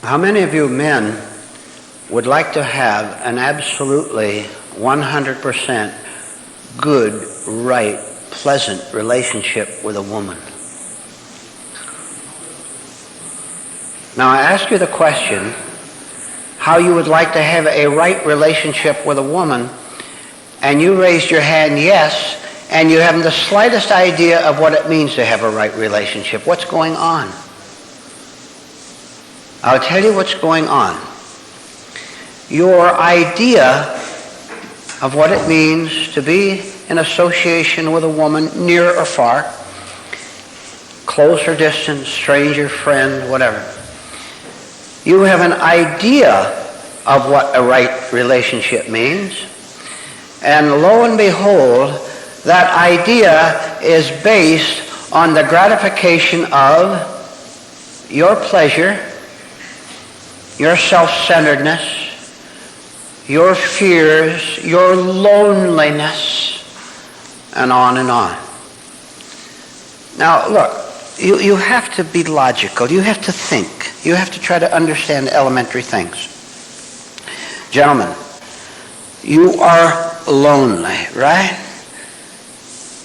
How many of you men would like to have an absolutely 100% good, right, pleasant relationship with a woman? Now I ask you the question, how you would like to have a right relationship with a woman, and you raised your hand yes, and you haven't the slightest idea of what it means to have a right relationship. What's going on? I'll tell you what's going on. Your idea of what it means to be in association with a woman, near or far, close or distant, stranger, friend, whatever. You have an idea of what a right relationship means, and lo and behold, that idea is based on the gratification of your pleasure, your self-centeredness, your fears, your loneliness, and on and on. Now, look, you have to be logical. You have to think. You have to try to understand elementary things. Gentlemen, you are lonely, right?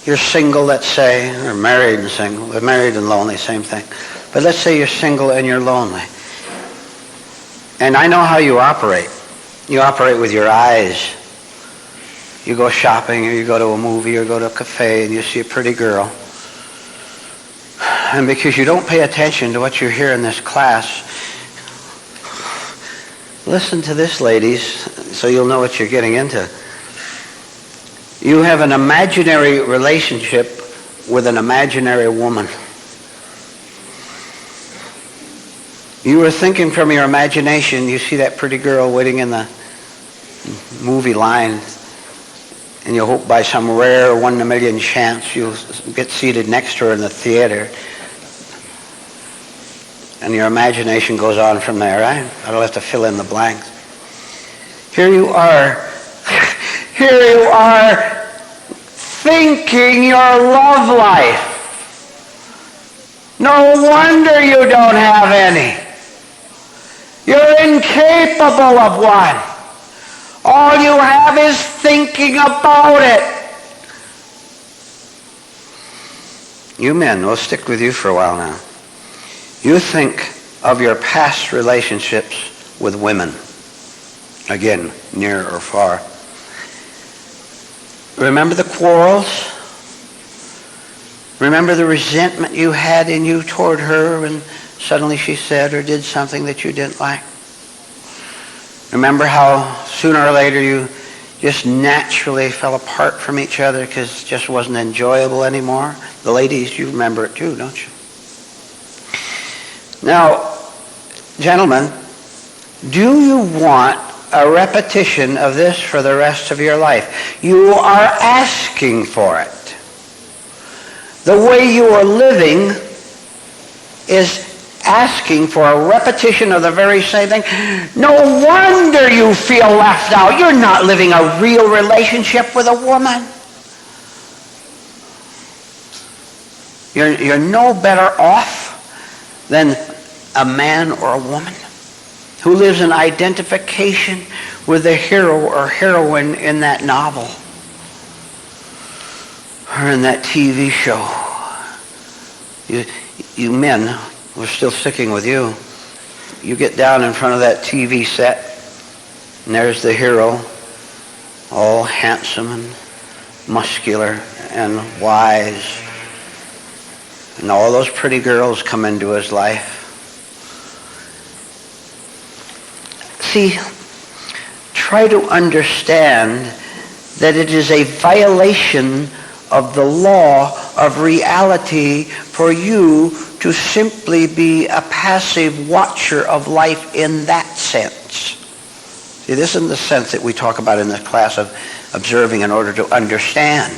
You're single, let's say, or married and single. Married and lonely, same thing. But let's say you're single and you're lonely. And I know how you operate. You operate with your eyes. You go shopping, or you go to a movie, or go to a cafe, and you see a pretty girl. And because you don't pay attention to what you hear in this class, listen to this, ladies, so you'll know what you're getting into. You have an imaginary relationship with an imaginary woman. You were thinking from your imagination, you see that pretty girl waiting in the movie line, and you hope by some rare 1 in a million chance you'll get seated next to her in the theater. And your imagination goes on from there, right? I don't have to fill in the blanks. Here you are thinking your love life. No wonder you don't have any. You're incapable of one. All you have is thinking about it. You men, we'll stick with you for a while now. You think of your past relationships with women. Again, near or far. Remember the quarrels? Remember the resentment you had in you toward her when suddenly she said or did something that you didn't like? Remember how sooner or later you just naturally fell apart from each other because it just wasn't enjoyable anymore? The ladies, you remember it too, don't you? Now, gentlemen, do you want a repetition of this for the rest of your life? You are asking for it. The way you are living is asking for a repetition of the very same thing. No wonder you feel left out. You're not living a real relationship with a woman. You're no better off than a man or a woman who lives in identification with the hero or heroine in that novel or in that TV show. You men, we're still sticking with you. You get down in front of that TV set, and there's the hero, all handsome and muscular and wise. And all those pretty girls come into his life. See, try to understand that it is a violation of the law of reality for you to simply be a passive watcher of life in that sense. See, this isn't the sense that we talk about in the class of observing in order to understand.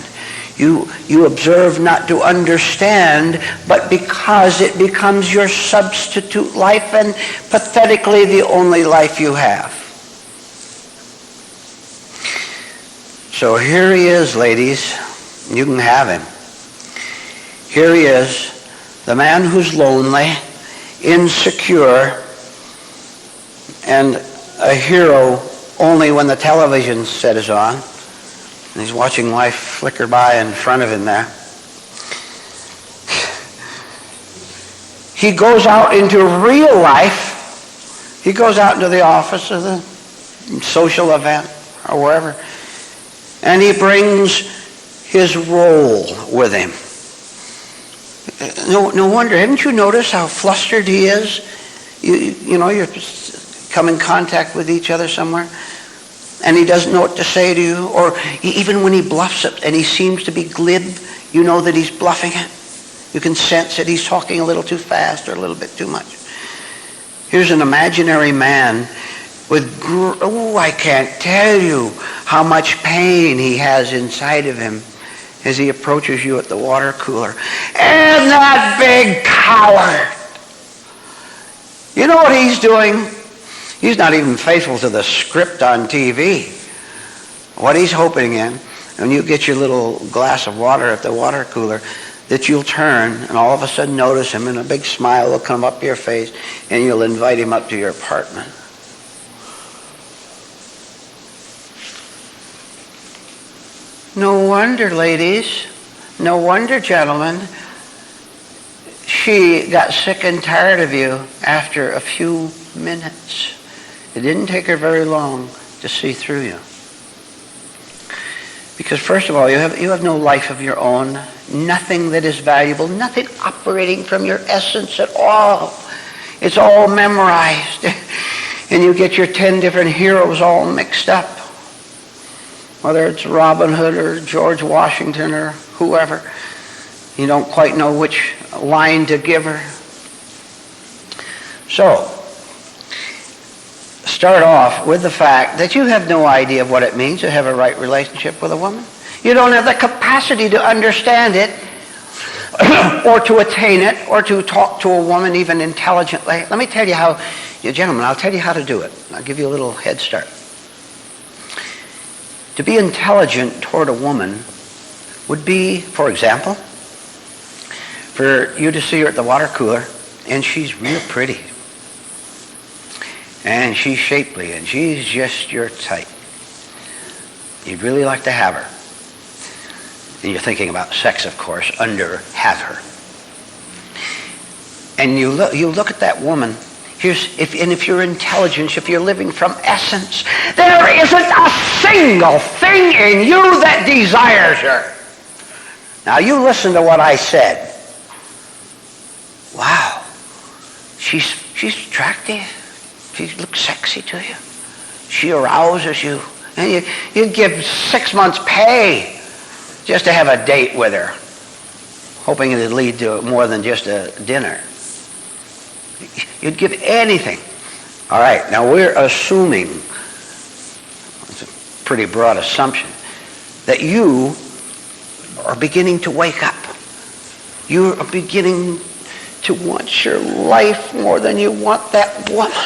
You observe not to understand, but because it becomes your substitute life and pathetically the only life you have. So here he is, ladies. You can have him. Here he is, the man who's lonely, insecure, and a hero only when the television set is on, and he's watching life flicker by in front of him there. He goes out into real life. He goes out into the office or the social event or wherever, and he brings his role with him. No wonder. Haven't you noticed how flustered he is? You know, you're come in contact with each other somewhere, and he doesn't know what to say to you, or even when he bluffs it and he seems to be glib, you know that he's bluffing it. You can sense that he's talking a little too fast or a little bit too much. Here's an imaginary man with, I can't tell you how much pain he has inside of him as he approaches you at the water cooler. And that big coward. You know what he's doing? He's not even faithful to the script on TV. What he's hoping in, when you get your little glass of water at the water cooler, that you'll turn and all of a sudden notice him and a big smile will come up your face and you'll invite him up to your apartment. No wonder, ladies, no wonder, gentlemen, she got sick and tired of you after a few minutes. It didn't take her very long to see through you. Because first of all, you have no life of your own, nothing that is valuable, nothing operating from your essence at all. It's all memorized. And you get your 10 different heroes all mixed up. Whether it's Robin Hood or George Washington or whoever. You don't quite know which line to give her. So, start off with the fact that you have no idea of what it means to have a right relationship with a woman. You don't have the capacity to understand it or to attain it or to talk to a woman even intelligently. Let me tell you how, gentlemen, I'll tell you how to do it. I'll give you a little head start. To be intelligent toward a woman would be, for example, for you to see her at the water cooler and she's real pretty. And she's shapely, and she's just your type. You'd really like to have her. And you're thinking about sex, of course, under have her. And you look at that woman. If you're intelligent, if you're living from essence, there isn't a single thing in you that desires her. Now you listen to what I said. Wow, she's attractive. She looks sexy to you. She arouses you. And you'd give 6 months' pay just to have a date with her, hoping it'd lead to more than just a dinner. You'd give anything. All right, now we're assuming, it's a pretty broad assumption, that you are beginning to wake up. You are beginning to want your life more than you want that woman.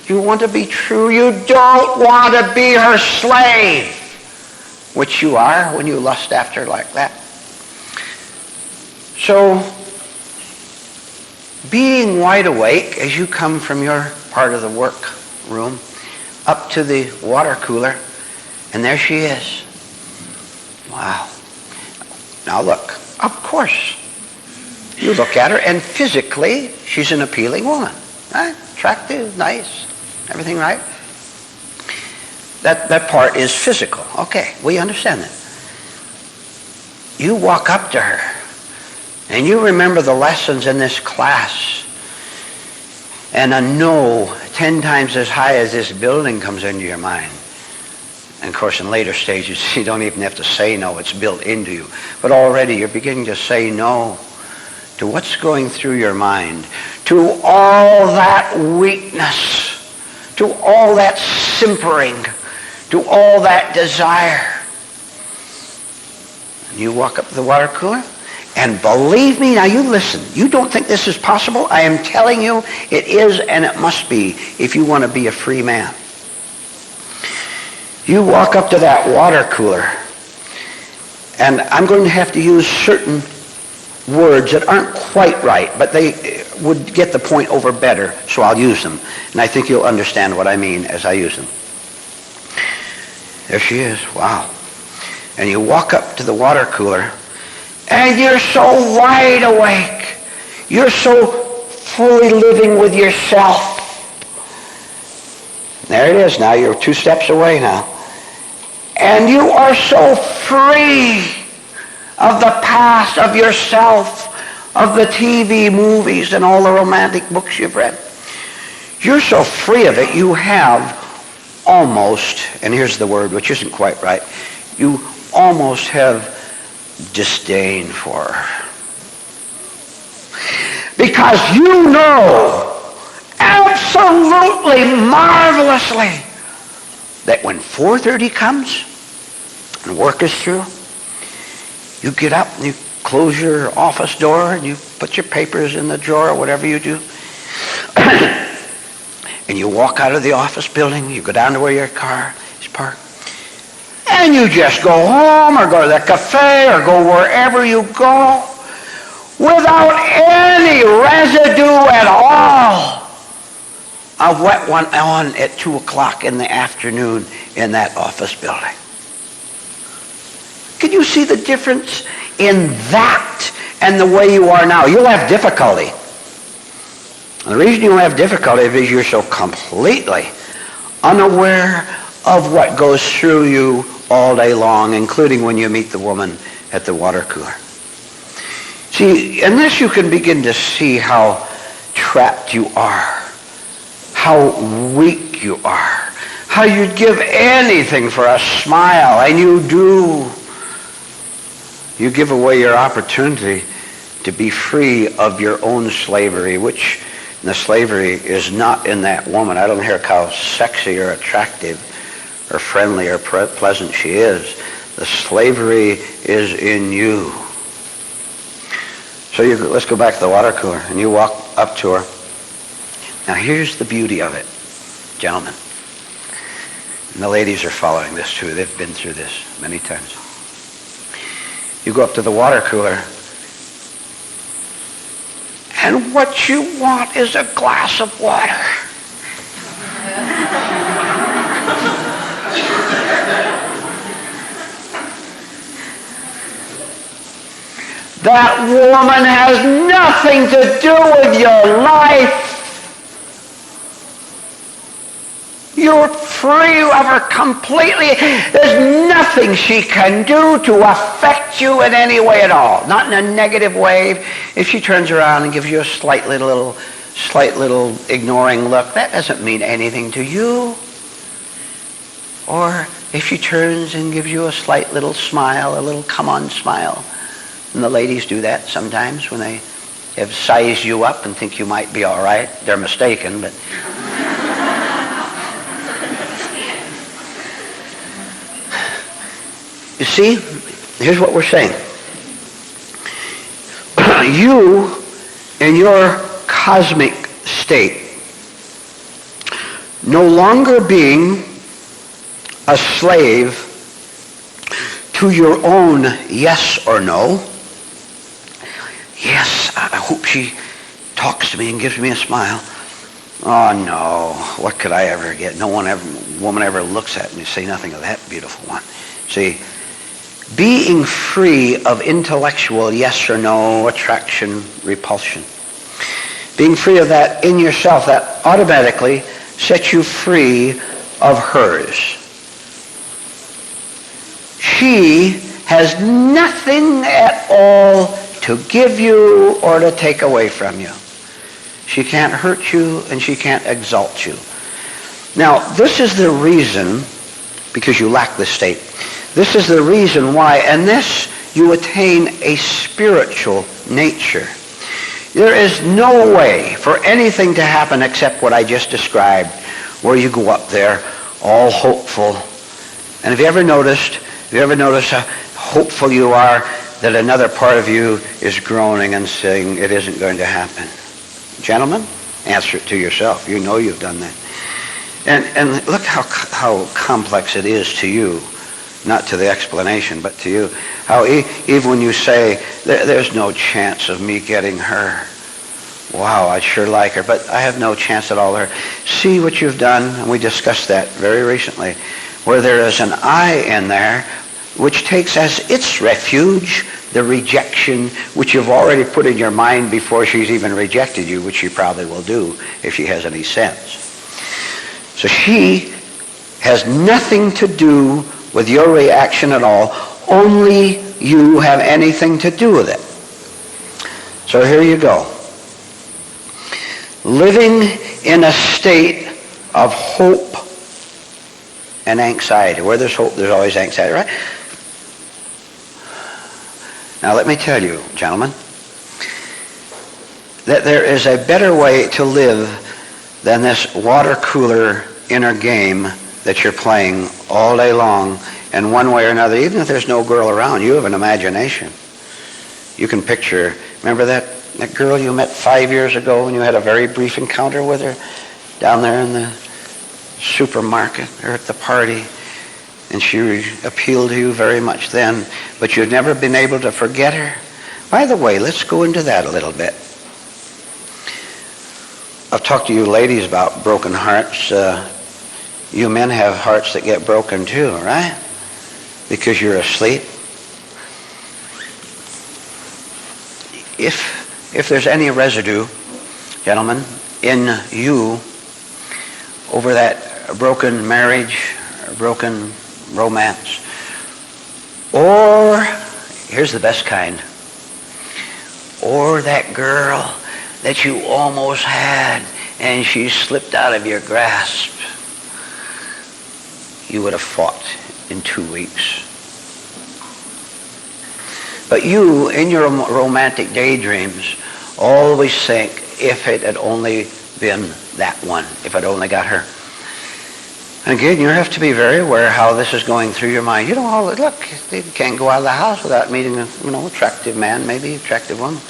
You want to be true. You don't want to be her slave, which you are when you lust after her like that. So, being wide awake as you come from your part of the work room up to the water cooler, and there she is. Wow. Now look, of course, you look at her, and physically, she's an appealing woman. Right? Attractive, nice. Everything right? That part is physical. Okay, we understand that. You walk up to her, and you remember the lessons in this class, and a no 10 times as high as this building comes into your mind. And of course, in later stages, you don't even have to say no. It's built into you. But already, you're beginning to say no to what's going through your mind, to all that weakness, to all that simpering, to all that desire. You walk up to the water cooler, and believe me, now you listen. You don't think this is possible? I am telling you, it is and it must be if you want to be a free man. You walk up to that water cooler, and I'm going to have to use certain words that aren't quite right, but they would get the point over better, so I'll use them. And I think you'll understand what I mean as I use them. There she is. Wow. And you walk up to the water cooler, and you're so wide awake. You're so fully living with yourself. There it is now. You're 2 steps away now. And you are so free of the past, of yourself, of the TV movies and all the romantic books you've read. You're so free of it, you have almost, and here's the word which isn't quite right, you almost have disdain for her. Because you know absolutely marvelously that when 4:30 comes and work is through, you get up and you close your office door and you put your papers in the drawer, whatever you do, and you walk out of the office building, you go down to where your car is parked, and you just go home or go to the cafe or go wherever you go without any residue at all of what went on at 2 o'clock in the afternoon in that office building. Can you see the difference in that and the way you are now? You'll have difficulty. And the reason you'll have difficulty is you're so completely unaware of what goes through you all day long, including when you meet the woman at the water cooler. See, in this you can begin to see how trapped you are, how weak you are, how you'd give anything for a smile, and you do. You give away your opportunity to be free of your own slavery, which the slavery is not in that woman. I don't care how sexy or attractive or friendly or pleasant she is. The slavery is in you. So let's go back to the water cooler, and you walk up to her. Now here's the beauty of it, gentlemen. And the ladies are following this too. They've been through this many times. You go up to the water cooler, and what you want is a glass of water. That woman has nothing to do with your life. You're free of her completely. There's nothing she can do to affect you in any way at all. Not in a negative way. If she turns around and gives you a slight little ignoring look, that doesn't mean anything to you. Or if she turns and gives you a slight little smile, a little come-on smile. And the ladies do that sometimes when they have sized you up and think you might be all right. They're mistaken, but... You see, here's what we're saying. You, in your cosmic state, no longer being a slave to your own yes or no. Yes, I hope she talks to me and gives me a smile. Oh no, what could I ever get? No woman ever looks at me and say nothing of that beautiful one. See, being free of intellectual yes or no, attraction, repulsion. Being free of that in yourself, that automatically sets you free of hers. She has nothing at all to give you or to take away from you. She can't hurt you and she can't exalt you. Now, this is the reason, because you lack this state, this is the reason why, and this you attain a spiritual nature. There is no way for anything to happen except what I just described, where you go up there all hopeful. And have you ever noticed how hopeful you are that another part of you is groaning and saying it isn't going to happen? Gentlemen, answer it to yourself. You know you've done that. And look how complex it is to you. Not to the explanation, but to you. How even when you say, there's no chance of me getting her. Wow, I'd sure like her, but I have no chance at all with her. See what you've done, and we discussed that very recently, where there is an I in there which takes as its refuge the rejection which you've already put in your mind before she's even rejected you, which she probably will do if she has any sense. So she has nothing to do with your reaction at all. Only you have anything to do with it. So here you go. Living in a state of hope and anxiety. Where there's hope, there's always anxiety, right? Now let me tell you, gentlemen, that there is a better way to live than this water cooler inner game that you're playing all day long in one way or another. Even if there's no girl around, you have an imagination. You can picture, remember that girl you met 5 years ago and you had a very brief encounter with her down there in the supermarket or at the party, and she appealed to you very much then, but you've never been able to forget her? By the way, let's go into that a little bit. I've talked to you ladies about broken hearts. You men have hearts that get broken too, right? Because you're asleep. If there's any residue, gentlemen, in you over that broken marriage, or broken romance, or, here's the best kind, or that girl that you almost had and she slipped out of your grasp, you would have fought in 2 weeks. But you, in your romantic daydreams, always think, if it had only been that one, if I'd only got her. And again, you have to be very aware how this is going through your mind. You know, look, you can't go out of the house without meeting a, attractive man, maybe attractive woman.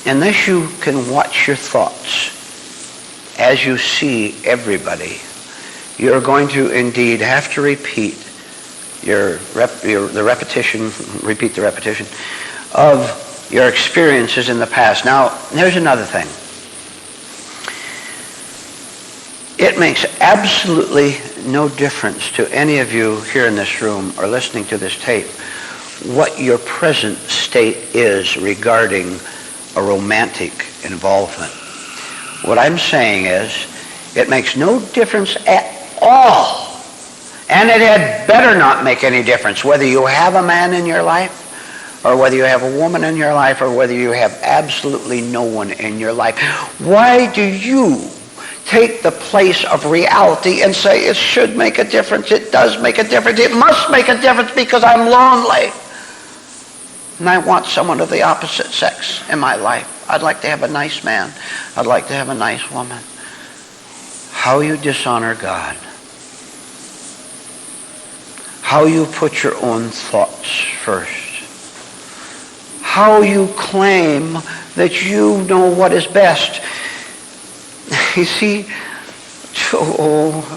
Unless you can watch your thoughts as you see everybody, you're going to indeed have to repeat the repetition of your experiences in the past. Now, there's another thing. It makes absolutely no difference to any of you here in this room or listening to this tape what your present state is regarding a romantic involvement. What I'm saying is, it makes no difference at all. And it had better not make any difference whether you have a man in your life or whether you have a woman in your life or whether you have absolutely no one in your life. Why do you take the place of reality and say it should make a difference? It does make a difference. It must make a difference because I'm lonely. And I want someone of the opposite sex in my life. I'd like to have a nice man. I'd like to have a nice woman. How you dishonor God. How you put your own thoughts first. How you claim that you know what is best. You see,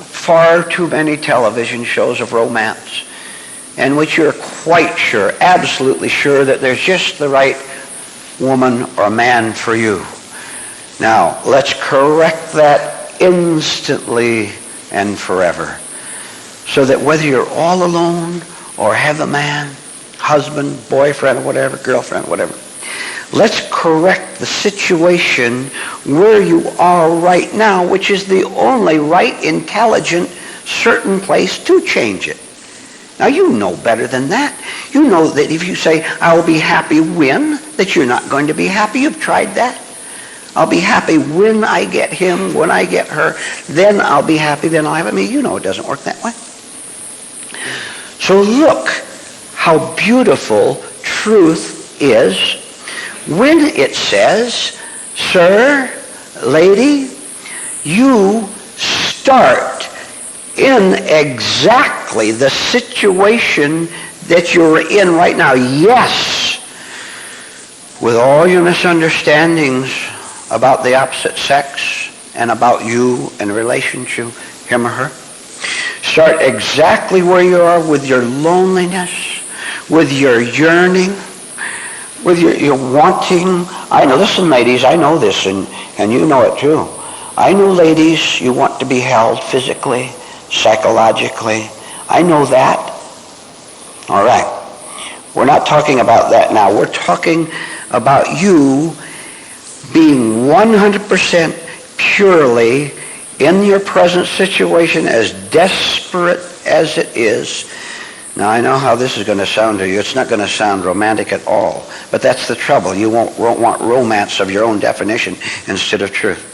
far too many television shows of romance in which you're quite sure, absolutely sure, that there's just the right woman or man for you. Now, let's correct that instantly and forever. So that whether you're all alone or have a man, husband, boyfriend, whatever, girlfriend, whatever, let's correct the situation where you are right now, which is the only right, intelligent, certain place to change it. Now, you know better than that. You know that if you say, I'll be happy when, that you're not going to be happy. You've tried that. I'll be happy when I get him, when I get her, then I'll be happy, then I'll have it. You know it doesn't work that way. So look how beautiful truth is when it says, sir, lady, you start in exactly the situation that you're in right now. Yes, with all your misunderstandings about the opposite sex and about you in relation to him or her. Start exactly where you are with your loneliness, with your yearning, with your wanting I know, listen ladies, I know this, and you know it too. I know, ladies, you want to be held physically, psychologically. I know that. All right. We're not talking about that now. We're talking about you being 100% purely in your present situation, as desperate as it is. Now, I know how this is going to sound to you. It's not going to sound romantic at all. But that's the trouble. You won't want romance of your own definition instead of truth.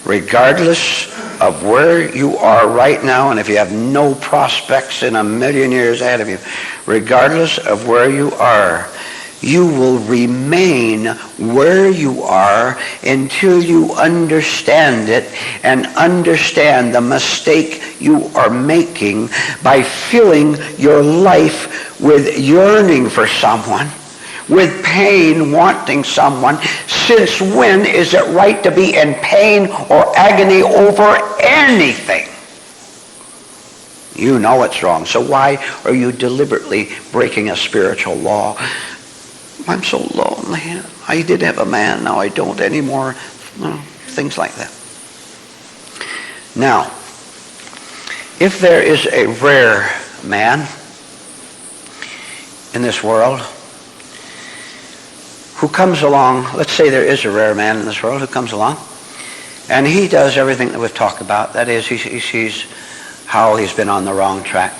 Regardless of where you are right now, and if you have no prospects in a million years ahead of you, regardless of where you are, you will remain where you are until you understand it and understand the mistake you are making by filling your life with yearning for someone, with pain wanting someone. Since when is it right to be in pain or agony over anything? You know it's wrong. So why are you deliberately breaking a spiritual law? I'm so lonely. I did have a man, now I don't anymore. Things like that. Now, if there is a rare man in this world who comes along, let's say there is a rare man in this world who comes along, and he does everything that we've talked about. That is, he sees how he's been on the wrong track.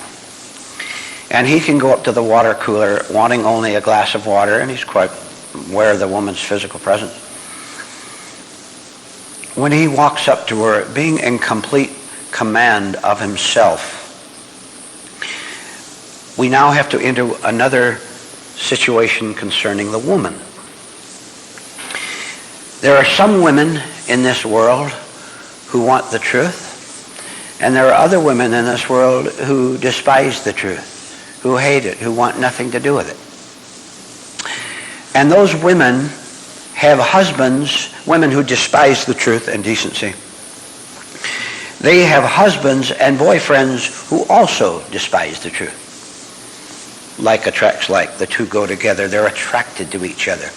And he can go up to the water cooler wanting only a glass of water, and he's quite aware of the woman's physical presence. When he walks up to her, being in complete command of himself, we now have to enter another situation concerning the woman. There are some women in this world who want the truth, and there are other women in this world who despise the truth, who hate it, who want nothing to do with it. And those women have husbands, women who despise the truth and decency. They have husbands and boyfriends who also despise the truth. Like attracts like. The two go together. They're attracted to each other.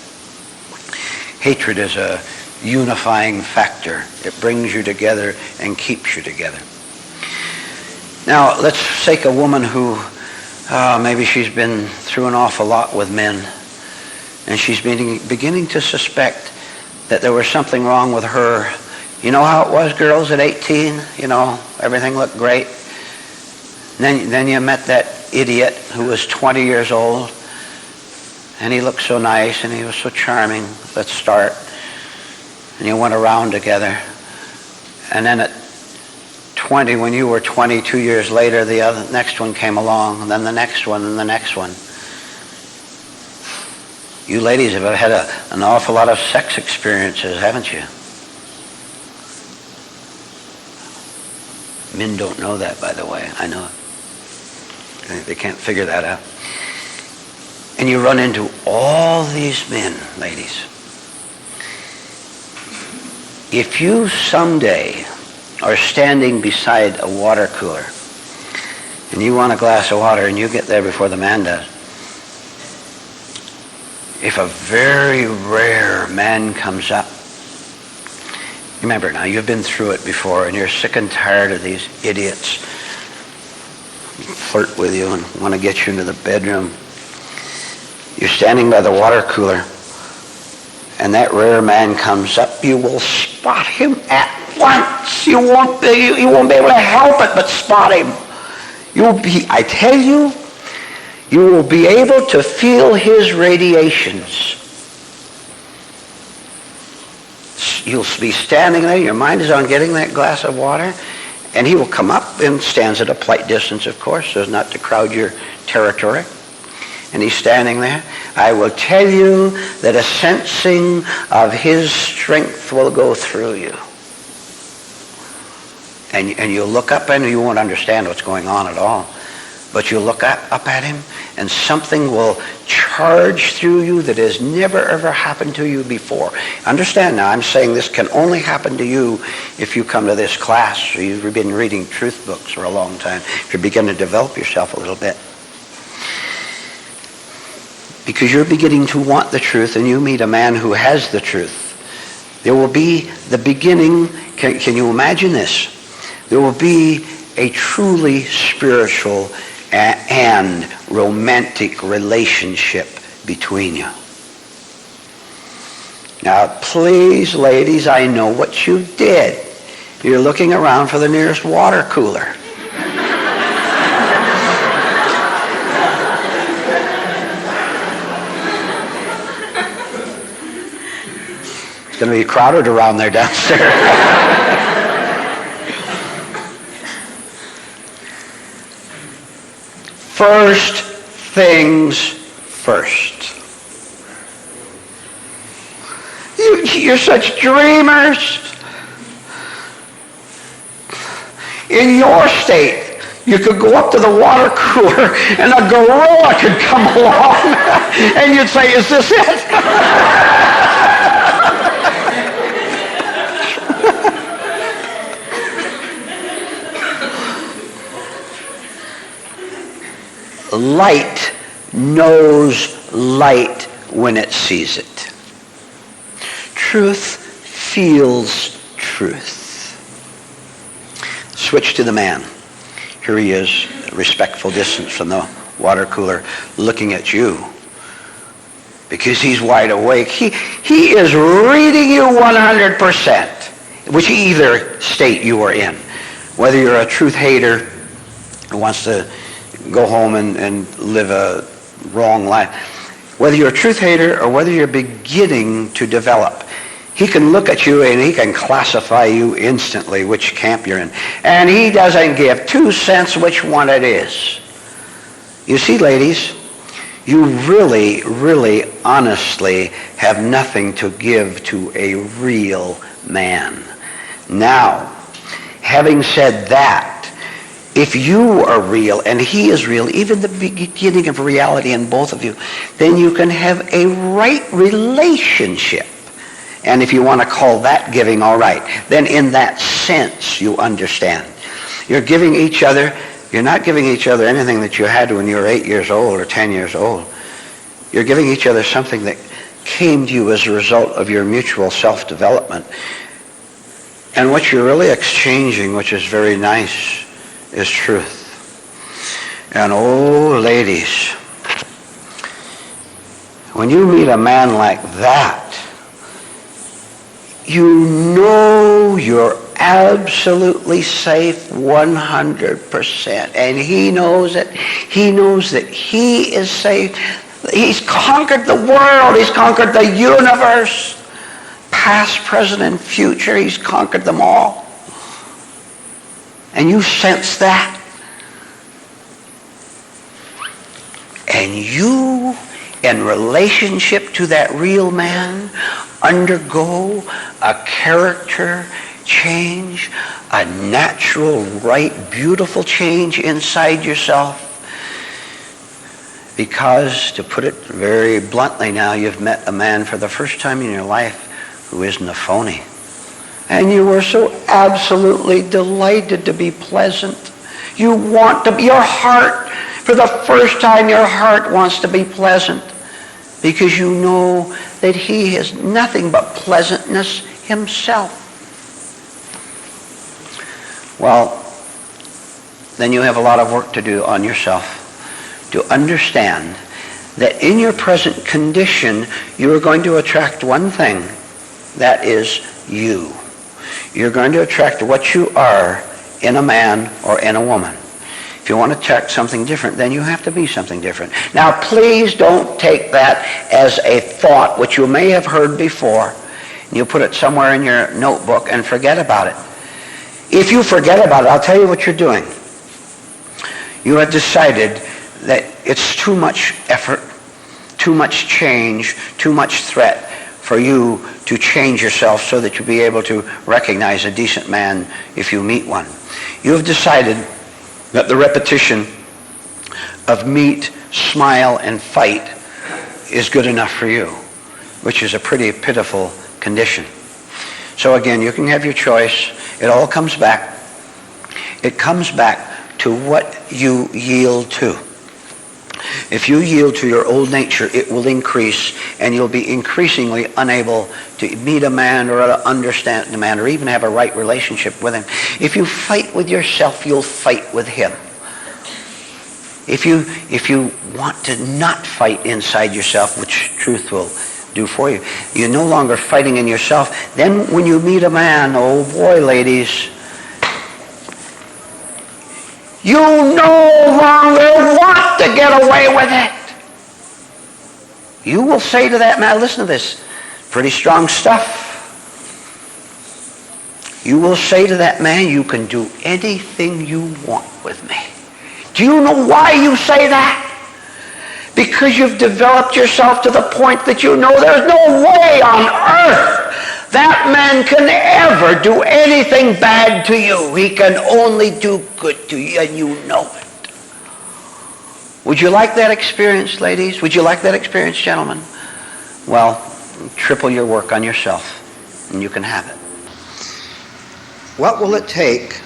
Hatred is a unifying factor. It brings you together and keeps you together. Now, let's take a woman who maybe she's been through an awful lot with men, and she's beginning to suspect that there was something wrong with her. You know how it was, girls, at 18? You know, everything looked great. Then you met that idiot who was 20 years old, and he looked so nice, and he was so charming. Let's start. And you went around together. And then at 20, when you were 22 years later, the next one came along, and then the next one, and the next one. You ladies have had an awful lot of sex experiences, haven't you? Men don't know that, by the way. I know it. They can't figure that out. And you run into all these men, ladies. If you someday are standing beside a water cooler and you want a glass of water and you get there before the man does, if a very rare man comes up, remember now, you've been through it before and you're sick and tired of these idiots who flirt with you and want to get you into the bedroom. You're standing by the water cooler and that rare man comes up, you will spot him at once. You won't be able to help it but spot him. I tell you, you will be able to feel his radiations. You'll be standing there, your mind is on getting that glass of water, and he will come up and stands at a polite distance, of course, so as not to crowd your territory. And he's standing there. I will tell you that a sensing of his strength will go through you. And you'll look up and you won't understand what's going on at all. But you'll look up at him and something will charge through you that has never ever happened to you before. Understand now, I'm saying this can only happen to you if you come to this class or you've been reading truth books for a long time. If you begin to develop yourself a little bit. because you're beginning to want the truth and you meet a man who has the truth, there will be the beginning, can you imagine this? There will be a truly spiritual and romantic relationship between you. Now, please, ladies, I know what you did. You're looking around for the nearest water cooler. It's going to be crowded around there downstairs. First things first. You're such dreamers. In your state, you could go up to the water cooler and a gorilla could come along and you'd say, is this it? Light knows light when it sees it. Truth feels truth. Switch to the man. Here he is, a respectful distance from the water cooler, looking at you because he's wide awake. He is reading you 100%, which either state you are in. Whether you're a truth hater who wants to go home and live a wrong life, whether you're a truth hater or whether you're beginning to develop, he can look at you and he can classify you instantly which camp you're in. And he doesn't give 2 cents which one it is. You see, ladies, you really, really, honestly have nothing to give to a real man. Now, having said that, if you are real and he is real, even the beginning of reality in both of you, then you can have a right relationship. And if you want to call that giving, all right, then in that sense you understand. You're giving each other, you're not giving each other anything that you had when you were 8 years old or 10 years old. You're giving each other something that came to you as a result of your mutual self-development. And what you're really exchanging, which is very nice, is truth. And oh, ladies, when you meet a man like that, you know you're absolutely safe 100%. And he knows it. He knows that he is safe. He's conquered the world. He's conquered the universe. Past, present, and future. He's conquered them all. And you sense that. And you, in relationship to that real man, undergo a character change, a natural, right, beautiful change inside yourself. Because, to put it very bluntly now, you've met a man for the first time in your life who isn't a phony. And you were so absolutely delighted to be pleasant. You want to be, your heart, for the first time, your heart wants to be pleasant. Because you know that he has nothing but pleasantness himself. Well, then you have a lot of work to do on yourself to understand that in your present condition, you are going to attract one thing, that is you. You're going to attract what you are in a man or in a woman. If you want to attract something different, then you have to be something different. Now, please don't take that as a thought, which you may have heard before, and you put it somewhere in your notebook and forget about it. If you forget about it, I'll tell you what you're doing. You have decided that it's too much effort, too much change, too much threat for you to change yourself so that you'll be able to recognize a decent man if you meet one. You have decided that the repetition of meet, smile, and fight is good enough for you, which is a pretty pitiful condition. So again, you can have your choice. It all comes back. It comes back to what you yield to. If you yield to your old nature, it will increase, and you'll be increasingly unable to meet a man or to understand a man or even have a right relationship with him. If you fight with yourself, you'll fight with him. If you want to not fight inside yourself, which truth will do for you, you're no longer fighting in yourself. Then when you meet a man, oh boy, ladies, you no longer want to get away with it. You will say to that man, listen to this, pretty strong stuff. You will say to that man, you can do anything you want with me. Do you know why you say that? Because you've developed yourself to the point that you know there's no way on earth that man can ever do anything bad to you. He can only do good to you, and you know it. Would you like that experience, ladies? Would you like that experience, gentlemen? Well, triple your work on yourself, and you can have it. What will it take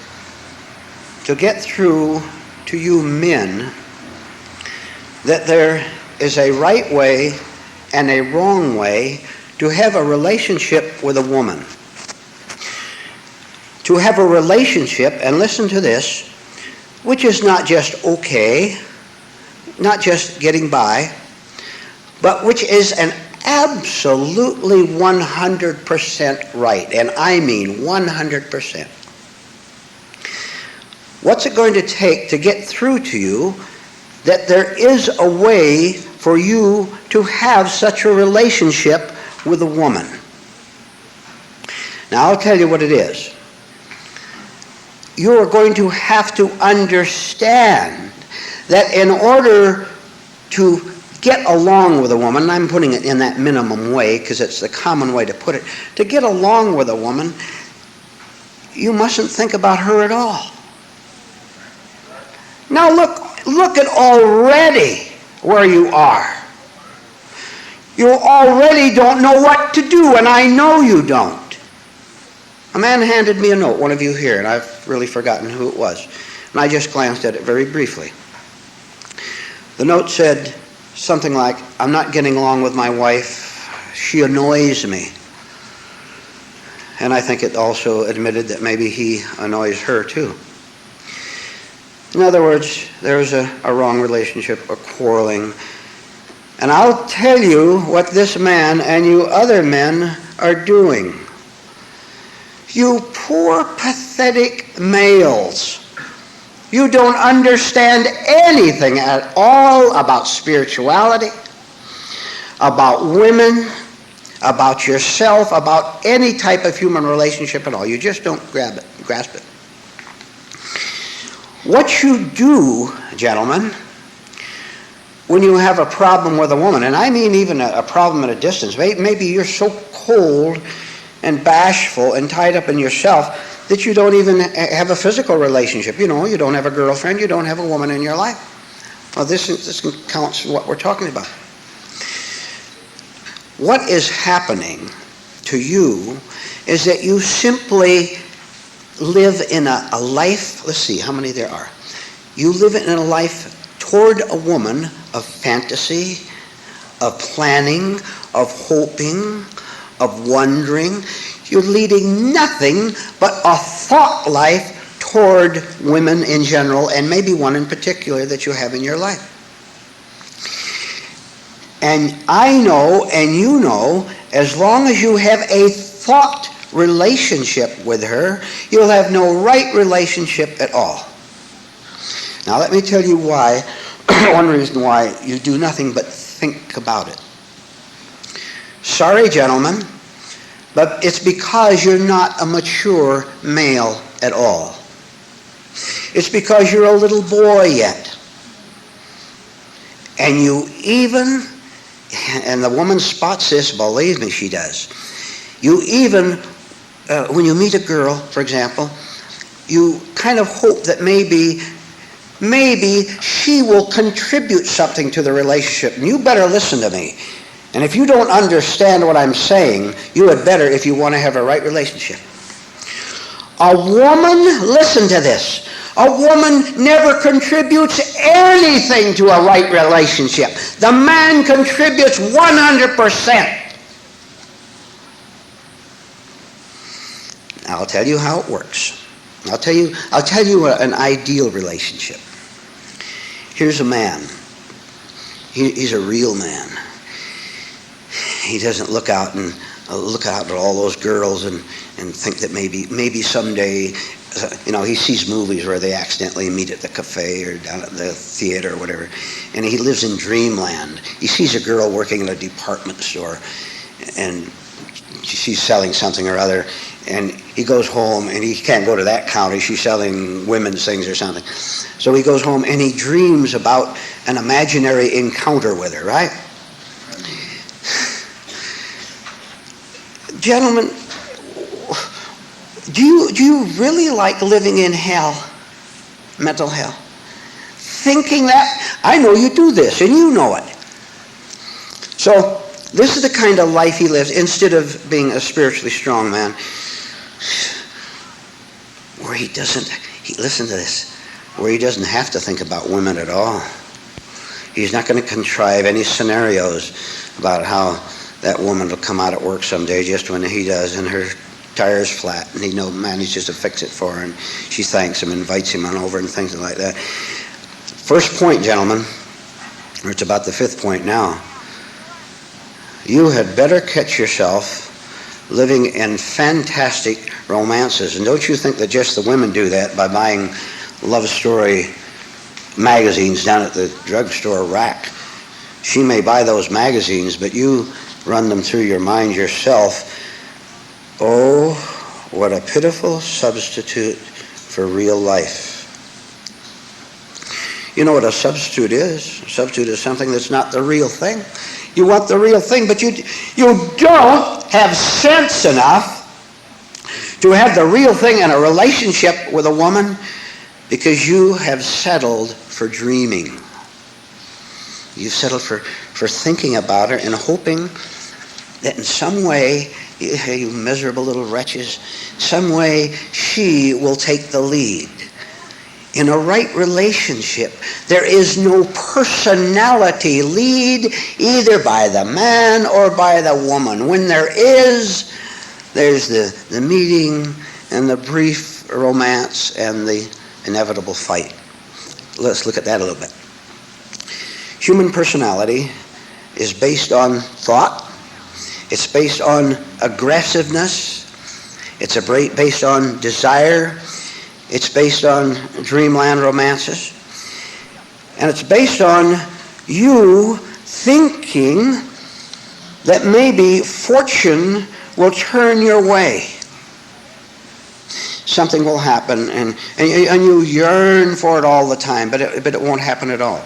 to get through to you men that there is a right way and a wrong way to have a relationship with a woman? To have a relationship, and listen to this, which is not just okay, not just getting by, but which is an absolutely 100% right, and I mean 100%. What's it going to take to get through to you that there is a way for you to have such a relationship with a woman? Now, I'll tell you what it is. You are going to have to understand that in order to get along with a woman, and I'm putting it in that minimum way because it's the common way to put it, to get along with a woman, you mustn't think about her at all. Now look at already where you are. You already don't know what to do, and I know you don't. A man handed me a note, one of you here, and I've really forgotten who it was. And I just glanced at it very briefly. The note said something like, I'm not getting along with my wife. She annoys me. And I think it also admitted that maybe he annoys her too. In other words, there's a wrong relationship, a quarreling. And I'll tell you what this man and you other men are doing. You poor, pathetic males. You don't understand anything at all about spirituality, about women, about yourself, about any type of human relationship at all. You just don't grasp it. What you do, gentlemen, when you have a problem with a woman, and I mean even a problem at a distance, maybe you're so cold and bashful and tied up in yourself that you don't even have a physical relationship. You know, you don't have a girlfriend, you don't have a woman in your life. Well, this counts what we're talking about. What is happening to you is that you simply live in a life, let's see how many there are. You live in a life toward a woman of fantasy, of planning, of hoping, of wondering. You're leading nothing but a thought life toward women in general, and maybe one in particular that you have in your life. And I know, and you know, as long as you have a thought relationship with her, you'll have no right relationship at all. Now let me tell you why, one reason why you do nothing but think about it. Sorry, gentlemen, but it's because you're not a mature male at all. It's because you're a little boy yet. And you even, and the woman spots this, believe me, she does. You even, when you meet a girl, for example, you kind of hope that maybe she will contribute something to the relationship. And you better listen to me. And if you don't understand what I'm saying, you had better if you want to have a right relationship. A woman, listen to this, A woman never contributes anything to a right relationship. The man contributes 100%. I'll tell you how it works. I'll tell you an ideal relationship. Here's a man. He's a real man. He doesn't look out at all those girls and think that maybe someday, he sees movies where they accidentally meet at the cafe or down at the theater or whatever, and he lives in dreamland. He sees a girl working in a department store, and she's selling something or other, and he goes home, and he can't go to that counter. She's selling women's things or something. So he goes home, and he dreams about an imaginary encounter with her, right? Gentlemen, do you really like living in hell, mental hell? Thinking that? I know you do this, and you know it. So this is the kind of life he lives instead of being a spiritually strong man, where listen to this, where he doesn't have to think about women at all. He's not going to contrive any scenarios about how that woman will come out at work someday just when he does, and her tire's flat, and he manages to fix it for her, and she thanks him, invites him on over, and things like that. First point, gentlemen, or it's about the fifth point now. You had better catch yourself living in fantastic romances. And don't you think that just the women do that by buying love story magazines down at the drugstore rack? She may buy those magazines, but you run them through your mind yourself. Oh, what a pitiful substitute for real life. You know what a substitute is? A substitute is something that's not the real thing. You want the real thing, but you don't have sense enough to have the real thing in a relationship with a woman because you have settled for dreaming. You've settled for thinking about her and hoping that in some way, you miserable little wretches, some way she will take the lead. In a right relationship, there is no personality lead either by the man or by the woman. When there's the meeting and the brief romance and the inevitable fight. Let's look at that a little bit. Human personality is based on thought. It's based on aggressiveness. It's based on desire. It's based on dreamland romances. And it's based on you thinking that maybe fortune will turn your way. Something will happen, and you yearn for it all the time, but it won't happen at all.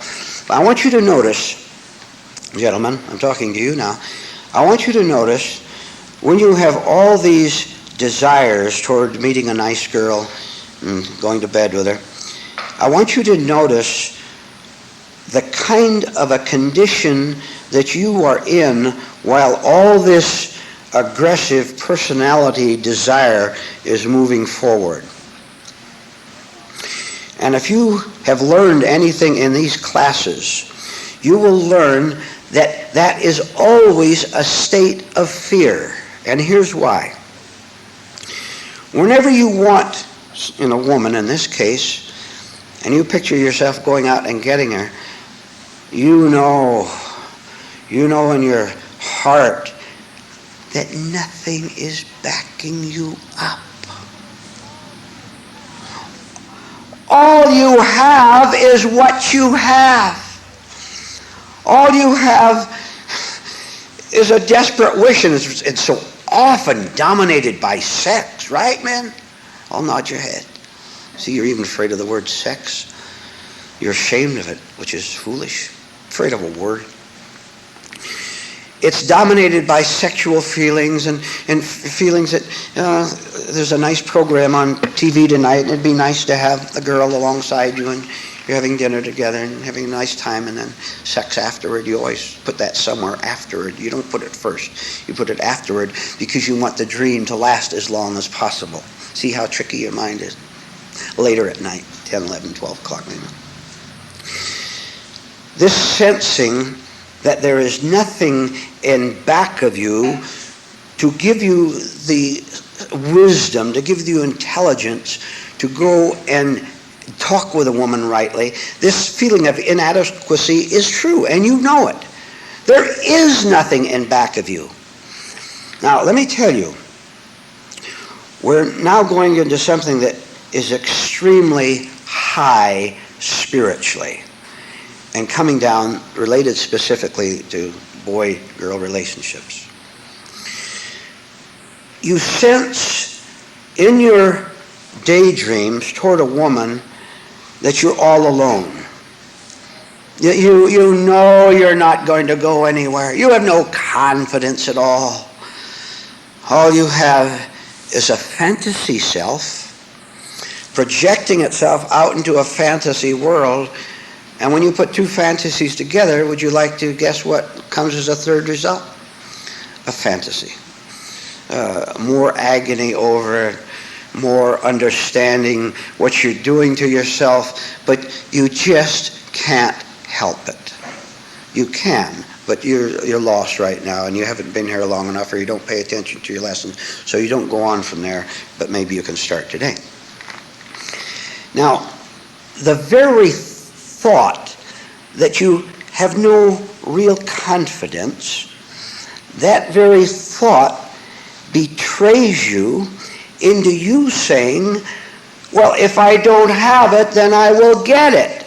But I want you to notice, gentlemen, I'm talking to you now, I want you to notice when you have all these desires toward meeting a nice girl and going to bed with her, I want you to notice the kind of a condition that you are in while all this aggressive personality desire is moving forward. And if you have learned anything in these classes, you will learn that that is always a state of fear. And here's why. Whenever you want in a woman, in this case, and you picture yourself going out and getting her, you know in your heart that nothing is backing you up. All you have is what you have. All you have is a desperate wish, and it's so often dominated by sex, right, men? I'll nod your head. See, you're even afraid of the word sex. You're ashamed of it, which is foolish. Afraid of a word. It's dominated by sexual feelings and feelings that there's a nice program on TV tonight, and it'd be nice to have a girl alongside you, and you're having dinner together and having a nice time, and then sex afterward. You always put that somewhere afterward. You don't put it first. You put it afterward because you want the dream to last as long as possible. See how tricky your mind is? later at night, 10, 11, 12 o'clock maybe. This sensing that there is nothing in back of you to give you the wisdom, to give you intelligence to go and talk with a woman rightly, this feeling of inadequacy is true, and you know it. There is nothing in back of you. Now, let me tell you, we're now going into something that is extremely high spiritually and coming down related specifically to boy-girl relationships. You sense in your daydreams toward a woman that you're all alone. You know you're not going to go anywhere. You have no confidence at all. All you have is a fantasy self projecting itself out into a fantasy world. And when you put two fantasies together, would you like to guess what comes as a third result? A fantasy. More agony over it, more understanding what you're doing to yourself, but you just can't help it. You can, but you're lost right now, and you haven't been here long enough, or you don't pay attention to your lessons, so you don't go on from there, but maybe you can start today. Now, the very thought that you have no real confidence, that very thought betrays you into you saying, well, if I don't have it, then I will get it.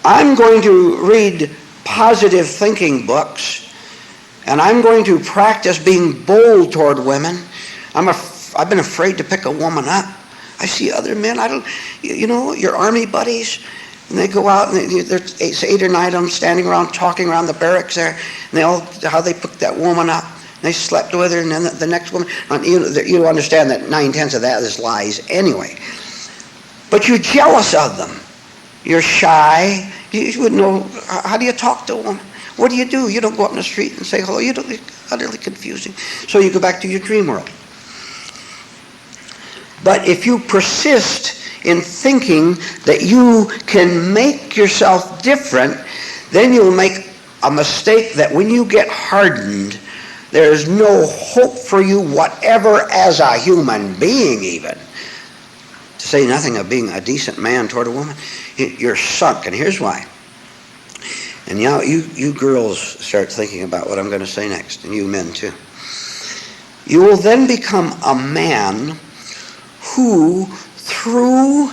I'm going to read positive thinking books, and I'm going to practice being bold toward women. I've been afraid to pick a woman up. I see other men, your army buddies, and they go out, and there's 8 or 9 of them standing around, talking around the barracks there, and how they picked that woman up. They slept with her, and then the next woman. You understand that 9/10 of that is lies anyway. But you're jealous of them. You're shy. You wouldn't know. How do you talk to a woman? What do? You don't go up in the street and say hello. It's utterly confusing. So you go back to your dream world. But if you persist in thinking that you can make yourself different, then you'll make a mistake that when you get hardened, there's no hope for you whatever as a human being even. To say nothing of being a decent man toward a woman. You're sunk, and here's why. And now you girls start thinking about what I'm going to say next, and you men too. You will then become a man who, through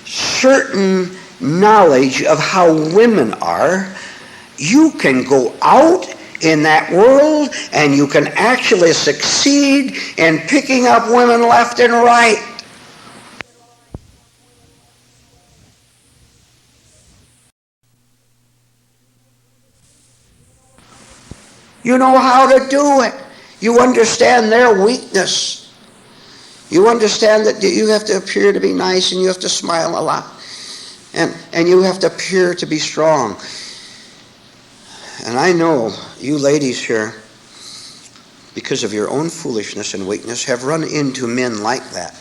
certain knowledge of how women are, you can go out in that world and you can actually succeed in picking up women left and right. You know how to do it. You understand their weakness. You understand that you have to appear to be nice, and you have to smile a lot. And you have to appear to be strong. And I know you ladies here, because of your own foolishness and weakness, have run into men like that.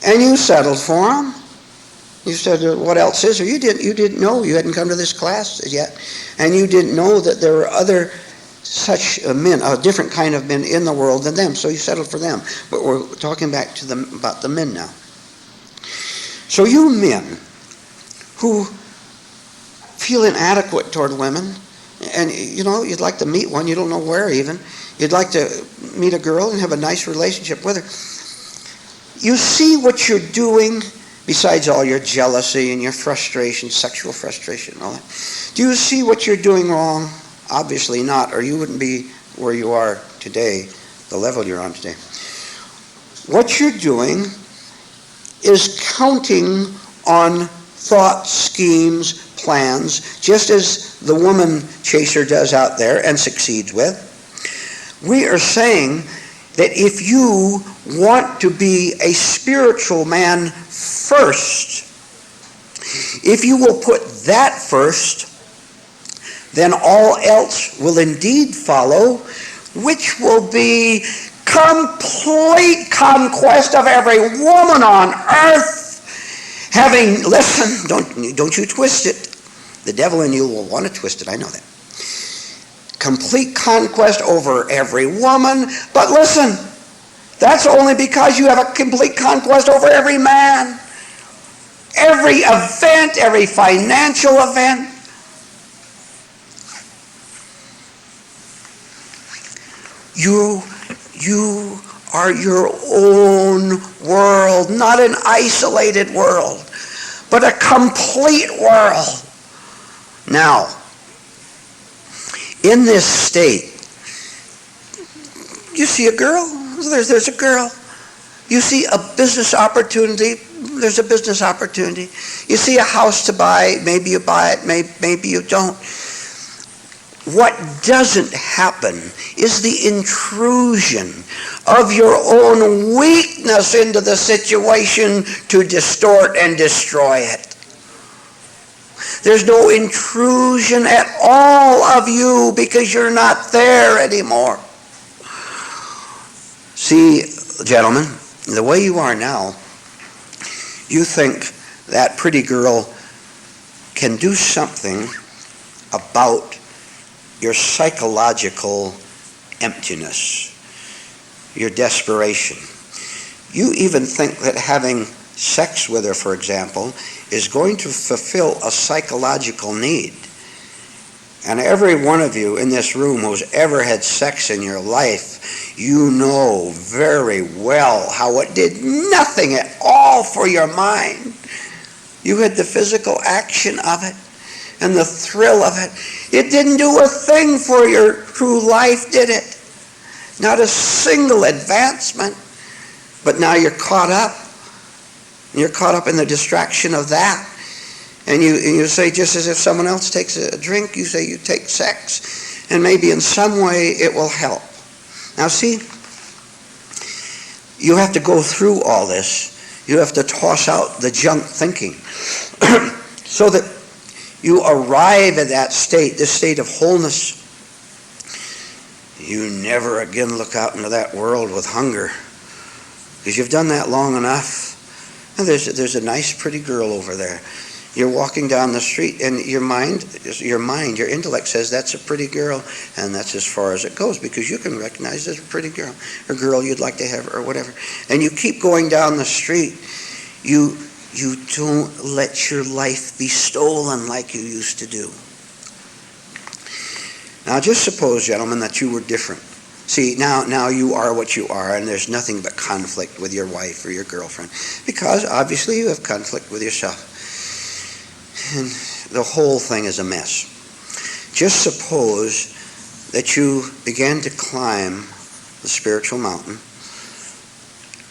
And you settled for them. You said, what else is there? You didn't know. You hadn't come to this class yet. And you didn't know that there were other such men, a different kind of men in the world than them. So you settled for them. But we're talking back to them about the men now. So you men who feel inadequate toward women, and you'd like to meet one, you don't know where even. You'd like to meet a girl and have a nice relationship with her. You see what you're doing, besides all your jealousy and your frustration, sexual frustration and all that. Do you see what you're doing wrong? Obviously not, or you wouldn't be where you are today, the level you're on today. What you're doing is counting on thought, schemes, plans, just as the woman chaser does out there and succeeds with. We are saying that if you want to be a spiritual man first, if you will put that first, then all else will indeed follow, which will be complete conquest of every woman on earth, listen, don't you twist it. The devil in you will want to twist it, I know that. Complete conquest over every woman, but listen, that's only because you have a complete conquest over every man. Every event, every financial event. You are your own world, not an isolated world, but a complete world. Now, in this state, you see a girl, there's a girl. You see a business opportunity, there's a business opportunity. You see a house to buy, maybe you buy it, maybe you don't. What doesn't happen is the intrusion of your own weakness into the situation to distort and destroy it. There's no intrusion at all of you because you're not there anymore. See, gentlemen, the way you are now, you think that pretty girl can do something about your psychological emptiness, your desperation. You even think that having sex with her, for example, is going to fulfill a psychological need. And every one of you in this room who's ever had sex in your life, you know very well how it did nothing at all for your mind. You had the physical action of it and the thrill of it. It didn't do a thing for your true life, did it? Not a single advancement. But now you're caught up. You're caught up in the distraction of that. And you say, just as if someone else takes a drink, you say you take sex, and maybe in some way it will help. Now see, you have to go through all this. You have to toss out the junk thinking so that you arrive at that state, this state of wholeness. You never again look out into that world with hunger because you've done that long enough. And there's a nice pretty girl over there. You're walking down the street and your intellect says that's a pretty girl, and that's as far as it goes because you can recognize there's a pretty girl, a girl you'd like to have or whatever. And you keep going down the street. You don't let your life be stolen like you used to do. Now just suppose, gentlemen, that you were different. See, now you are what you are, and there's nothing but conflict with your wife or your girlfriend because obviously you have conflict with yourself. And the whole thing is a mess. Just suppose that you began to climb the spiritual mountain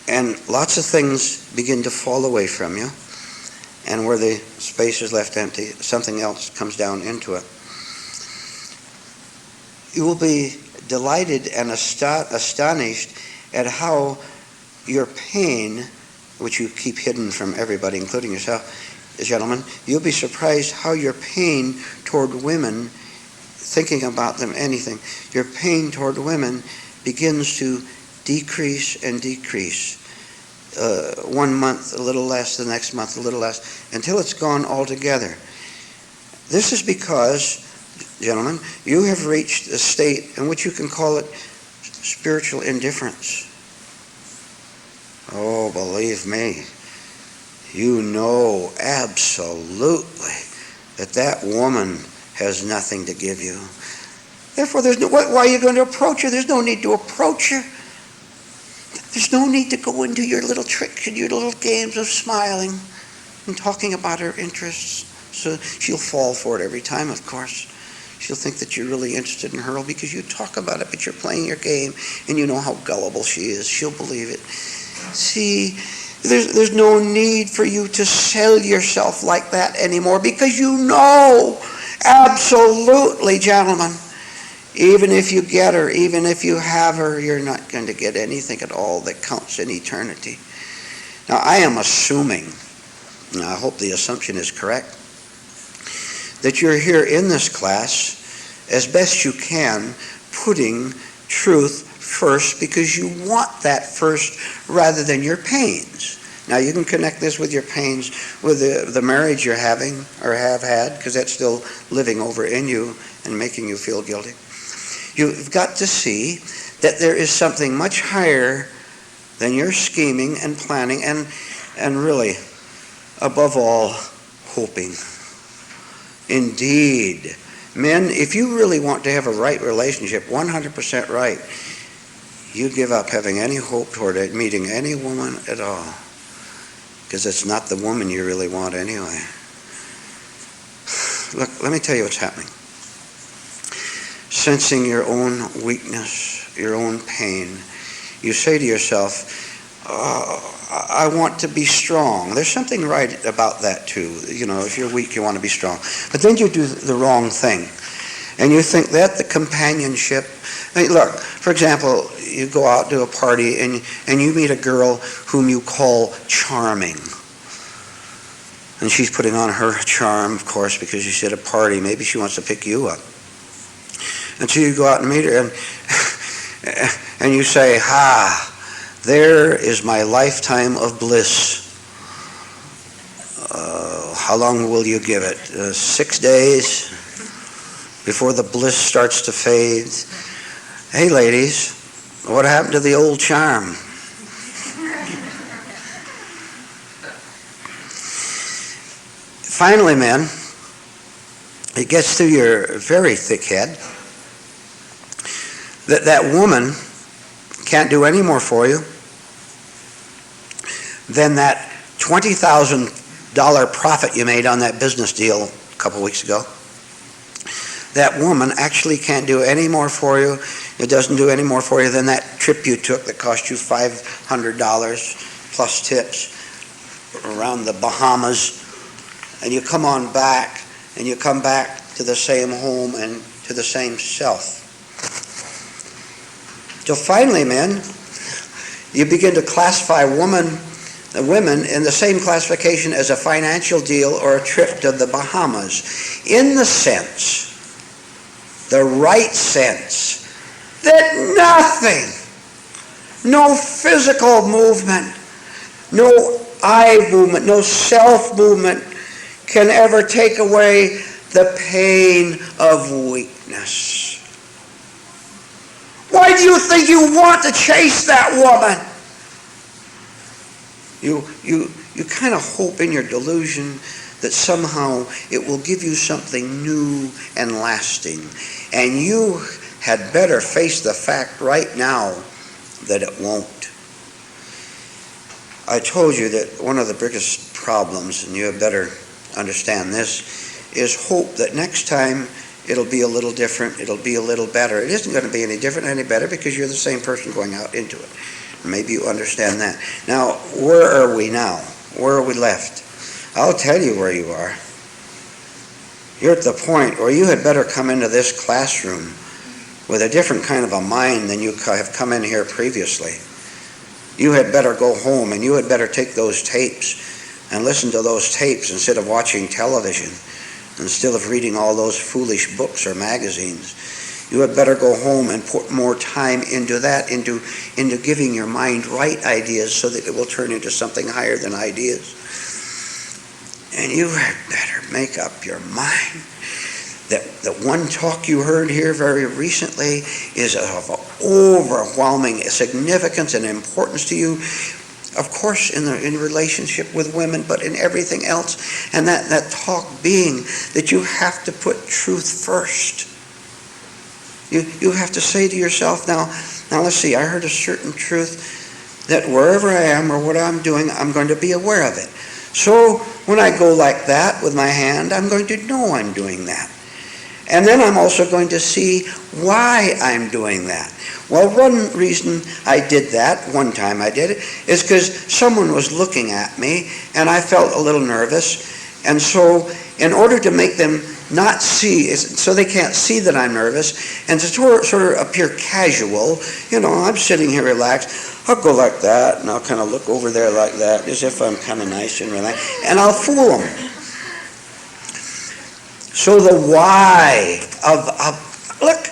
and lots of things begin to fall away from you, and where the space is left empty, something else comes down into it. You will be delighted and astonished at how your pain, which you keep hidden from everybody, including yourself, gentlemen, you'll be surprised how your pain toward women, thinking about them, anything, your pain toward women begins to decrease and decrease. 1 month a little less, the next month a little less, until it's gone altogether. This is because, gentlemen, you have reached a state in which you can call it spiritual indifference. Oh, believe me, you know absolutely that woman has nothing to give you. Therefore, why are you going to approach her? There's no need to approach her. There's no need to go into your little tricks and your little games of smiling and talking about her interests. So she'll fall for it every time, of course. She'll think that you're really interested in her because you talk about it, but you're playing your game and you know how gullible she is. She'll believe it. See, there's no need for you to sell yourself like that anymore because you know absolutely, gentlemen, even if you get her, even if you have her, you're not going to get anything at all that counts in eternity. Now, I am assuming, and I hope the assumption is correct, that you're here in this class as best you can, putting truth first because you want that first rather than your pains. Now you can connect this with your pains with the marriage you're having or have had, because that's still living over in you and making you feel guilty. You've got to see that there is something much higher than your scheming and planning and really, above all, hoping. Indeed. Men, if you really want to have a right relationship, 100% right, you give up having any hope toward meeting any woman at all. Because it's not the woman you really want anyway. Look, let me tell you what's happening. Sensing your own weakness, your own pain, you say to yourself, I want to be strong. There's something right about that too. You know, if you're weak, you want to be strong. But then you do the wrong thing. And you think that the companionship, I mean, look, for example, you go out to a party and you meet a girl whom you call charming. And she's putting on her charm, of course, because she's at a party. Maybe she wants to pick you up. And so you go out and meet her and you say, there is my lifetime of bliss. How long will you give it? 6 days before the bliss starts to fade? Hey, ladies, what happened to the old charm? Finally, men, it gets through your very thick head that woman can't do any more for you than that $20,000 profit you made on that business deal a couple weeks ago. That woman actually can't do any more for you. It doesn't do any more for you than that trip you took that cost you $500 plus tips around the Bahamas. And you come on back, and you come back to the same home and to the same self. So finally, men, you begin to classify women in the same classification as a financial deal or a trip to the Bahamas, in the sense, the right sense, that nothing, no physical movement, no eye movement, no self movement can ever take away the pain of weakness. Why do you think you want to chase that woman? You kind of hope in your delusion that somehow it will give you something new and lasting. And you had better face the fact right now that it won't. I told you that one of the biggest problems, and you had better understand this, is hope that next time it'll be a little different, it'll be a little better. It isn't going to be any different, any better, because you're the same person going out into it. Maybe you understand that. Now, where are we now? Where are we left? I'll tell you where you are. You're at the point where you had better come into this classroom with a different kind of a mind than you have come in here previously. You had better go home and you had better take those tapes and listen to those tapes instead of watching television, instead of reading all those foolish books or magazines. You had better go home and put more time into that, into giving your mind right ideas so that it will turn into something higher than ideas. And you had better make up your mind that the one talk you heard here very recently is of overwhelming significance and importance to you. Of course, in relationship with women, but in everything else. And that talk being that you have to put truth first. You have to say to yourself, now let's see, I heard a certain truth that wherever I am or what I'm doing, I'm going to be aware of it. So when I go like that with my hand, I'm going to know I'm doing that. And then I'm also going to see why I'm doing that. Well, one reason I did that, one time I did it, is because someone was looking at me and I felt a little nervous. And so in order to make them not see, so they can't see that I'm nervous, and to sort of appear casual, I'm sitting here relaxed, I'll go like that, and I'll kind of look over there like that, as if I'm kind of nice and relaxed, and I'll fool them. So the why of look,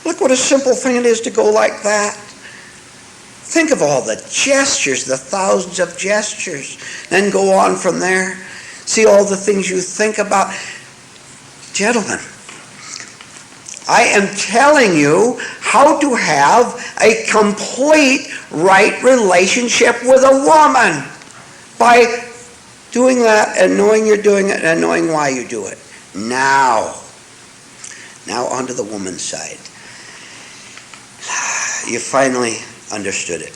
Look what a simple thing it is to go like that. Think of all the gestures, the thousands of gestures. Then go on from there. See all the things you think about. Gentlemen, I am telling you how to have a complete right relationship with a woman by doing that and knowing you're doing it and knowing why you do it. Now on to the woman's side. You finally understood it.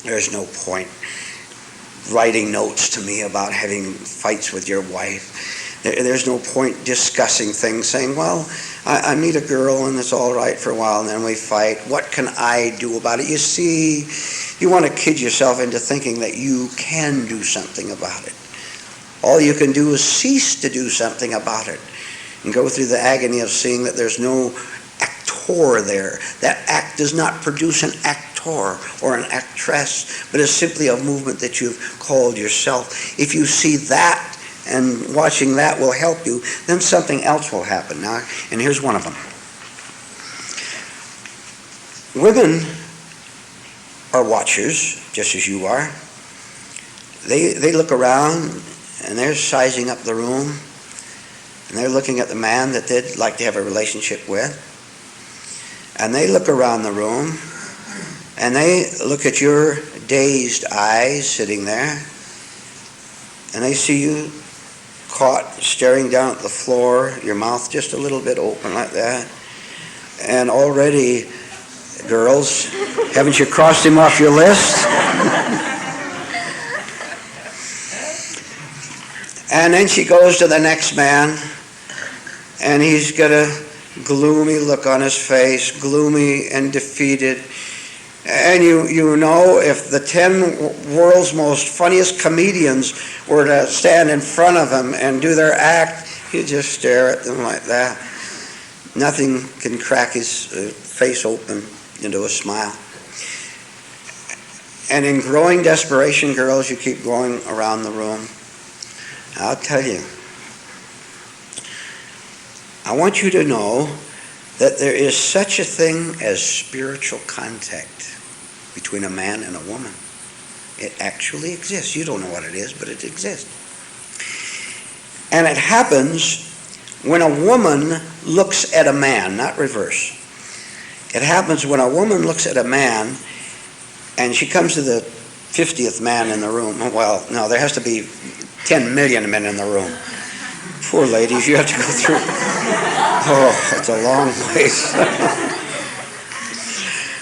There's no point writing notes to me about having fights with your wife. There's no point discussing things, saying, well, I meet a girl and it's all right for a while and then we fight. What can I do about it? You see, you want to kid yourself into thinking that you can do something about it. All you can do is cease to do something about it and go through the agony of seeing that there's no actor there. That act does not produce an actor or an actress, but is simply a movement that you've called yourself. If you see that, and watching that will help you, then something else will happen. Now, and here's one of them. Women are watchers, just as you are. They look around and they're sizing up the room and they're looking at the man that they'd like to have a relationship with. And they look around the room and they look at your dazed eyes sitting there and they see you caught staring down at the floor, your mouth just a little bit open like that. And already, girls, haven't you crossed him off your list? And then she goes to the next man, and he's got a gloomy look on his face, gloomy and defeated. And you know, if the 10 world's most funniest comedians were to stand in front of him and do their act, he'd just stare at them like that. Nothing can crack his face open into a smile. And in growing desperation, girls, you keep going around the room. I'll tell you, I want you to know that there is such a thing as spiritual contact between a man and a woman. It actually exists. You don't know what it is, but it exists. And it happens when a woman looks at a man, not reverse. It happens when a woman looks at a man and she comes to the 50th man in the room. Well, no, there has to be 10 million men in the room. Poor ladies, you have to go through. Oh, it's a long ways.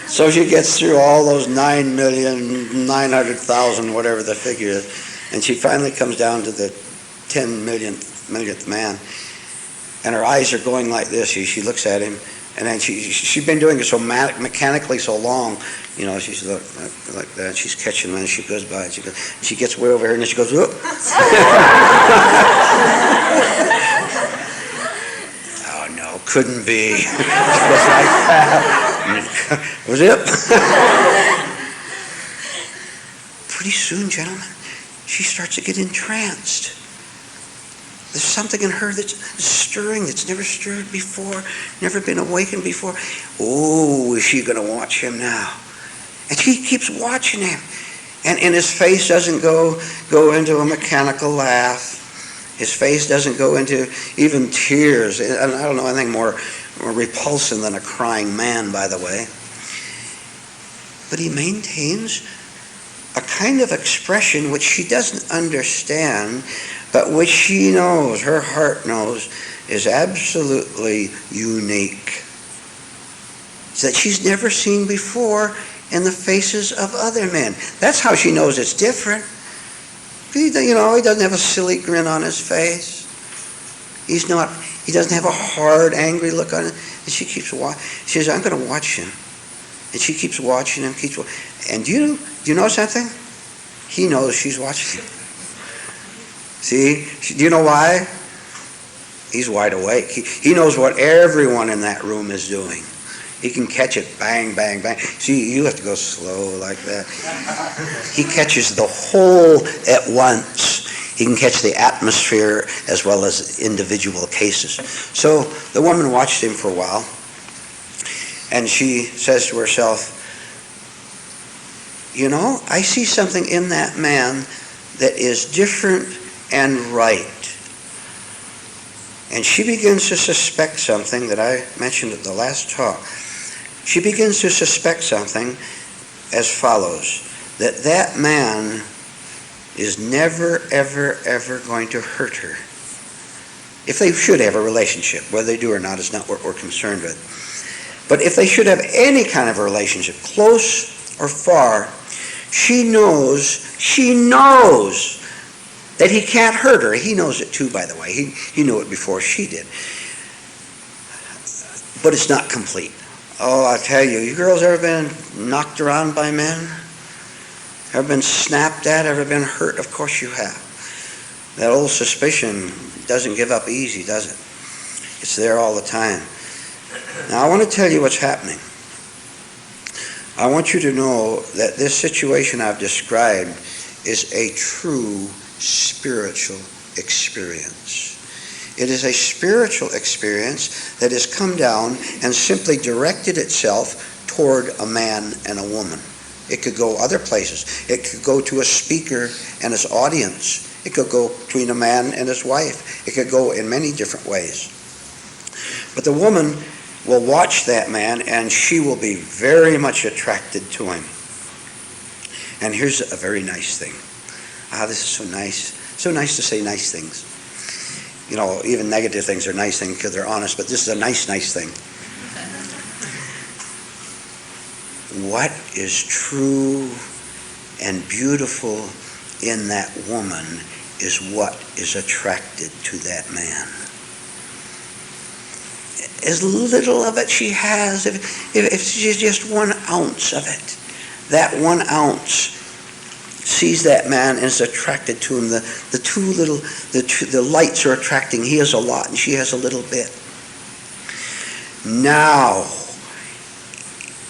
So she gets through all those 9,900,000, whatever the figure is, and she finally comes down to the 10 millionth man, and her eyes are going like this. She looks at him, and then she's been doing it so mechanically so long, you know, she's like that. She's catching him, and she goes by, and she gets way over here, and then she goes, whoop. Oh no, couldn't be. She goes like that. Was it? Pretty soon, gentlemen, she starts to get entranced. There's something in her that's stirring, that's never stirred before, never been awakened before. Oh, is she going to watch him now? And she keeps watching him. And his face doesn't go into a mechanical laugh. His face doesn't go into even tears. And I don't know anything more repulsive than a crying man, by the way. But he maintains a kind of expression which she doesn't understand, but which she knows, her heart knows, is absolutely unique. It's that she's never seen before in the faces of other men. That's how she knows it's different. He doesn't have a silly grin on his face. He doesn't have a hard, angry look on it. And she keeps watching. She says, I'm going to watch him. And she keeps watching him, and do you know something? He knows she's watching him. See? Do you know why? He's wide awake. He knows what everyone in that room is doing. He can catch it, bang, bang, bang. See, you have to go slow like that. He catches the whole at once. He can catch the atmosphere as well as individual cases. So the woman watched him for a while. And she says to herself, you know, I see something in that man that is different and right. And she begins to suspect something that I mentioned at the last talk. She begins to suspect something as follows, that man is never, ever, ever going to hurt her. If they should have a relationship, whether they do or not is not what we're concerned with. But if they should have any kind of a relationship, close or far, she knows that he can't hurt her. He knows it too, by the way. He knew it before she did. But it's not complete. Oh, I'll tell you, you girls ever been knocked around by men? Ever been snapped at? Ever been hurt? Of course you have. That old suspicion doesn't give up easy, does it? It's there all the time. Now, I want to tell you what's happening. I want you to know that this situation I've described is a true spiritual experience. It is a spiritual experience that has come down and simply directed itself toward a man and a woman. It could go other places. It could go to a speaker and his audience. It could go between a man and his wife. It could go in many different ways. But the woman will watch that man and she will be very much attracted to him. And here's a very nice thing. This is so nice. So nice to say nice things. You know, even negative things are nice things because they're honest, but this is a nice thing. What is true and beautiful in that woman is what is attracted to that man. As little of it she has, if she's just 1 ounce of it, that 1 ounce sees that man and is attracted to him. The lights are attracting. He has a lot and she has a little bit. Now,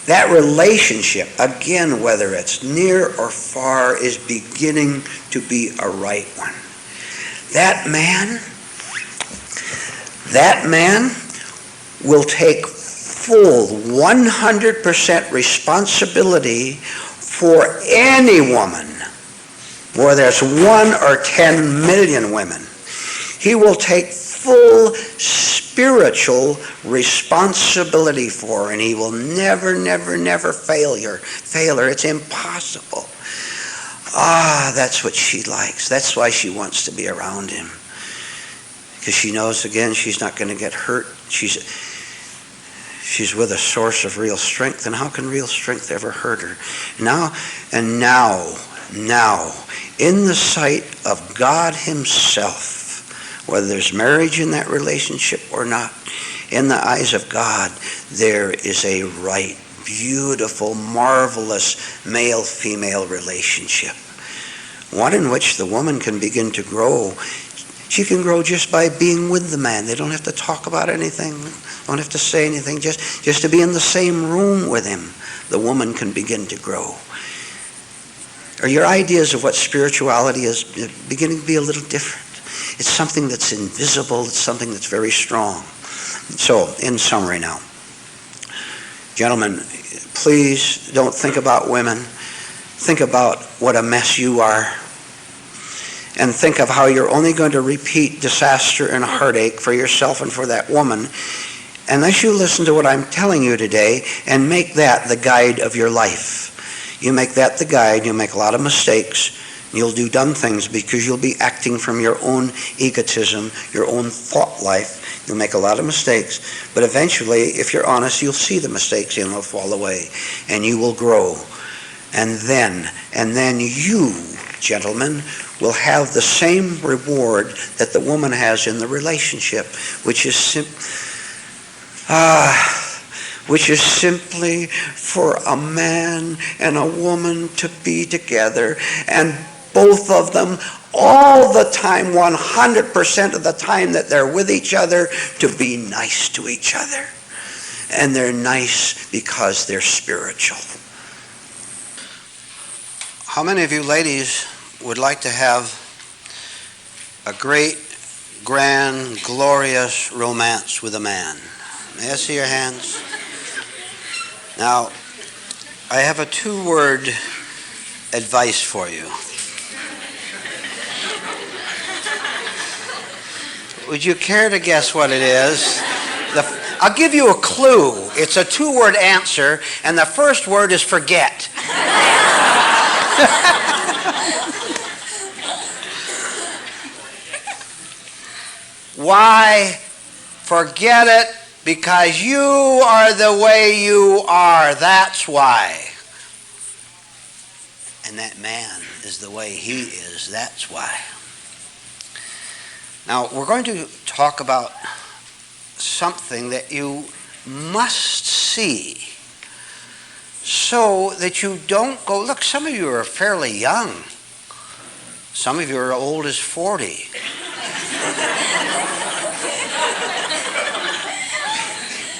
that relationship, again, whether it's near or far, is beginning to be a right one. That man will take full 100% responsibility for any woman, whether there's 1 or 10 million women. He will take full spiritual responsibility for her, and he will never fail her. It's impossible. That's what she likes. That's why she wants to be around him. Because she knows, again, she's not going to get hurt. She's with a source of real strength, and how can real strength ever hurt her? Now, in the sight of God himself, whether there's marriage in that relationship or not, in the eyes of God, there is a right, beautiful, marvelous male-female relationship. One in which the woman can begin to grow. She can grow just by being with the man. They don't have to talk about anything, don't have to say anything, just to be in the same room with him. The woman can begin to grow. Or your ideas of what spirituality is beginning to be a little different. It's something that's invisible. It's something that's very strong. So, in summary now, gentlemen, please don't think about women. Think about what a mess you are. And think of how you're only going to repeat disaster and heartache for yourself and for that woman unless you listen to what I'm telling you today and make that the guide of your life. You make that the guide, you'll make a lot of mistakes. You'll do dumb things because you'll be acting from your own egotism, your own thought life. You'll make a lot of mistakes. But eventually, if you're honest, you'll see the mistakes and they'll fall away. And you will grow. And then you, gentlemen, will have the same reward that the woman has in the relationship, which is simply for a man and a woman to be together, and both of them all the time, 100% of the time that they're with each other, to be nice to each other. And they're nice because they're spiritual. How many of you ladies would like to have a great, grand, glorious romance with a man? May I see your hands? Now, I have a two-word advice for you. Would you care to guess what it is? I'll give you a clue. It's a two-word answer, and the first word is forget. Why? Forget it, because you are the way you are. That's why. And that man is the way he is. That's why. Now, we're going to talk about something that you must see so that you don't go, look, some of you are fairly young. Some of you are old as 40.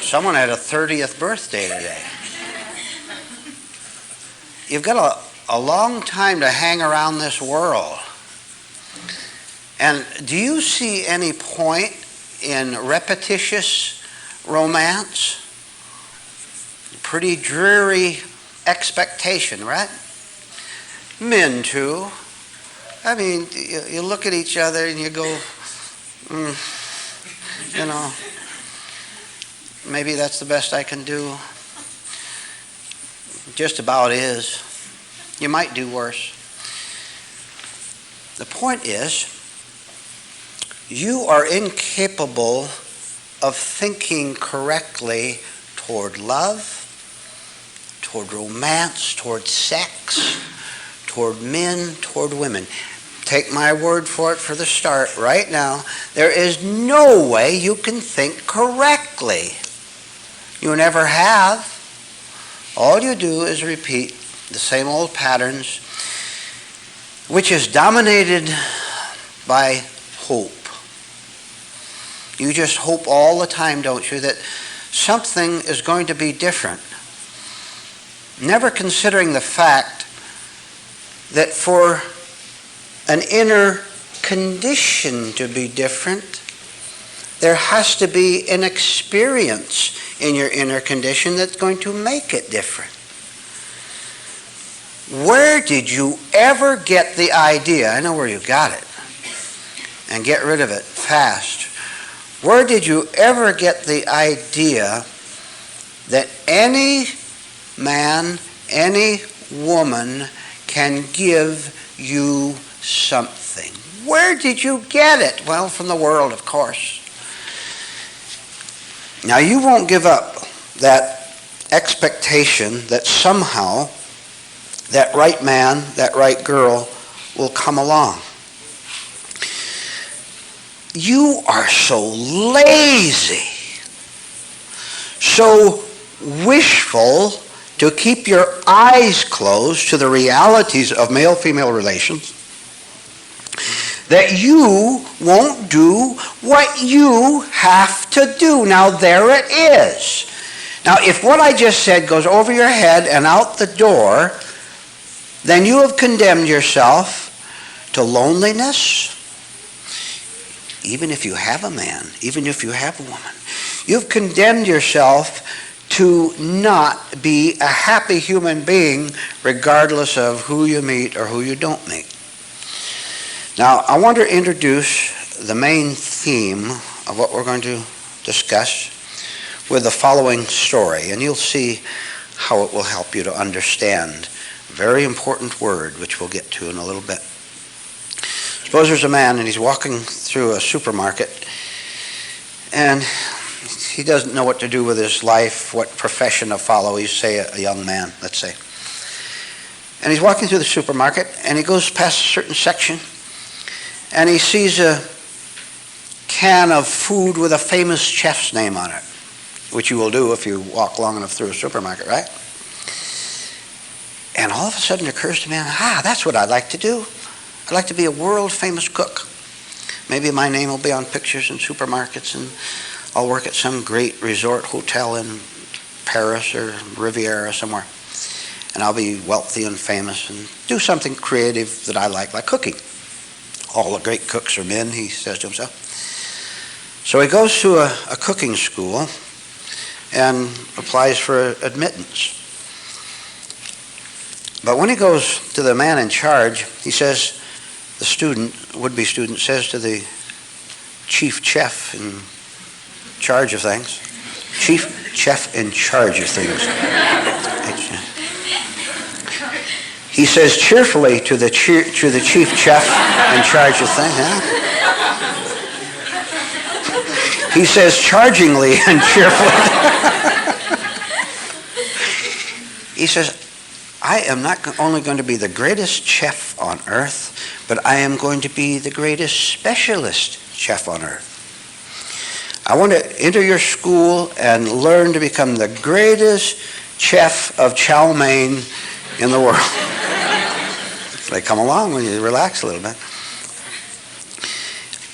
Someone had a 30th birthday today. You've got a long time to hang around this world. And do you see any point in repetitious romance? Pretty dreary expectation, right? Men too. I mean, you look at each other and you go, you know, maybe that's the best I can do. Just about is. You might do worse. The point is, you are incapable of thinking correctly toward love, toward romance, toward sex, toward men, toward women. Take my word for it for the start right now. There is no way you can think correctly. You never have. All you do is repeat the same old patterns, which is dominated by hope. You just hope all the time, don't you, that something is going to be different. Never considering the fact that for an inner condition to be different, there has to be an experience in your inner condition that's going to make it different. Where did you ever get the idea? I know where you got it. And get rid of it fast. Where did you ever get the idea that any man, any woman can give you something? Where did you get it? Well, from the world, of course. Now, you won't give up that expectation that somehow that right man, that right girl will come along. You are so lazy, so wishful to keep your eyes closed to the realities of male-female relations that you won't do what you have to do. Now, there it is. Now, if what I just said goes over your head and out the door, then you have condemned yourself to loneliness. Even if you have a man, even if you have a woman, you've condemned yourself to not be a happy human being regardless of who you meet or who you don't meet. Now, I want to introduce the main theme of what we're going to discuss with the following story, and you'll see how it will help you to understand a very important word, which we'll get to in a little bit. Suppose there's a man and he's walking through a supermarket and he doesn't know what to do with his life, what profession to follow. He's, say, a young man, let's say. And he's walking through the supermarket and he goes past a certain section and he sees a can of food with a famous chef's name on it, which you will do if you walk long enough through a supermarket, right? And all of a sudden it occurs to me, that's what I'd like to do. I'd like to be a world-famous cook. Maybe my name will be on pictures in supermarkets and I'll work at some great resort hotel in Paris or Riviera somewhere. And I'll be wealthy and famous and do something creative that I like cooking. All the great cooks are men, he says to himself. So he goes to a cooking school and applies for admittance. But when he goes to the man in charge, he says, the student, would-be student, says to the chief chef in charge of things, chief chef in charge of things. He says cheerfully to the chief chef in charge of things, huh? He says chargingly and cheerfully. He says, I am not only going to be the greatest chef on earth, but I am going to be the greatest specialist chef on earth. I want to enter your school and learn to become the greatest chef of chow mein in the world. They come along when you relax a little bit.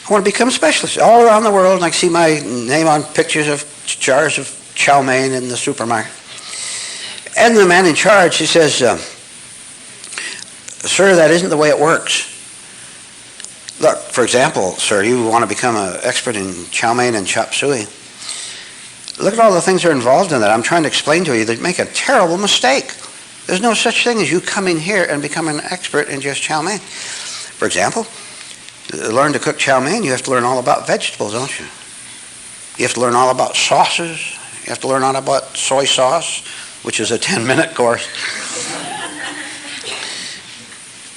I want to become a specialist all around the world, and I see my name on pictures of jars of chow mein in the supermarket. And the man in charge, he says, sir, that isn't the way it works. Look, for example, sir, you want to become an expert in chow mein and chop suey. Look at all the things that are involved in that. I'm trying to explain to you that you make a terrible mistake. There's no such thing as you coming here and becoming an expert in just chow mein. For example, to learn to cook chow mein, you have to learn all about vegetables, don't you? You have to learn all about sauces. You have to learn all about soy sauce, which is a 10-minute course.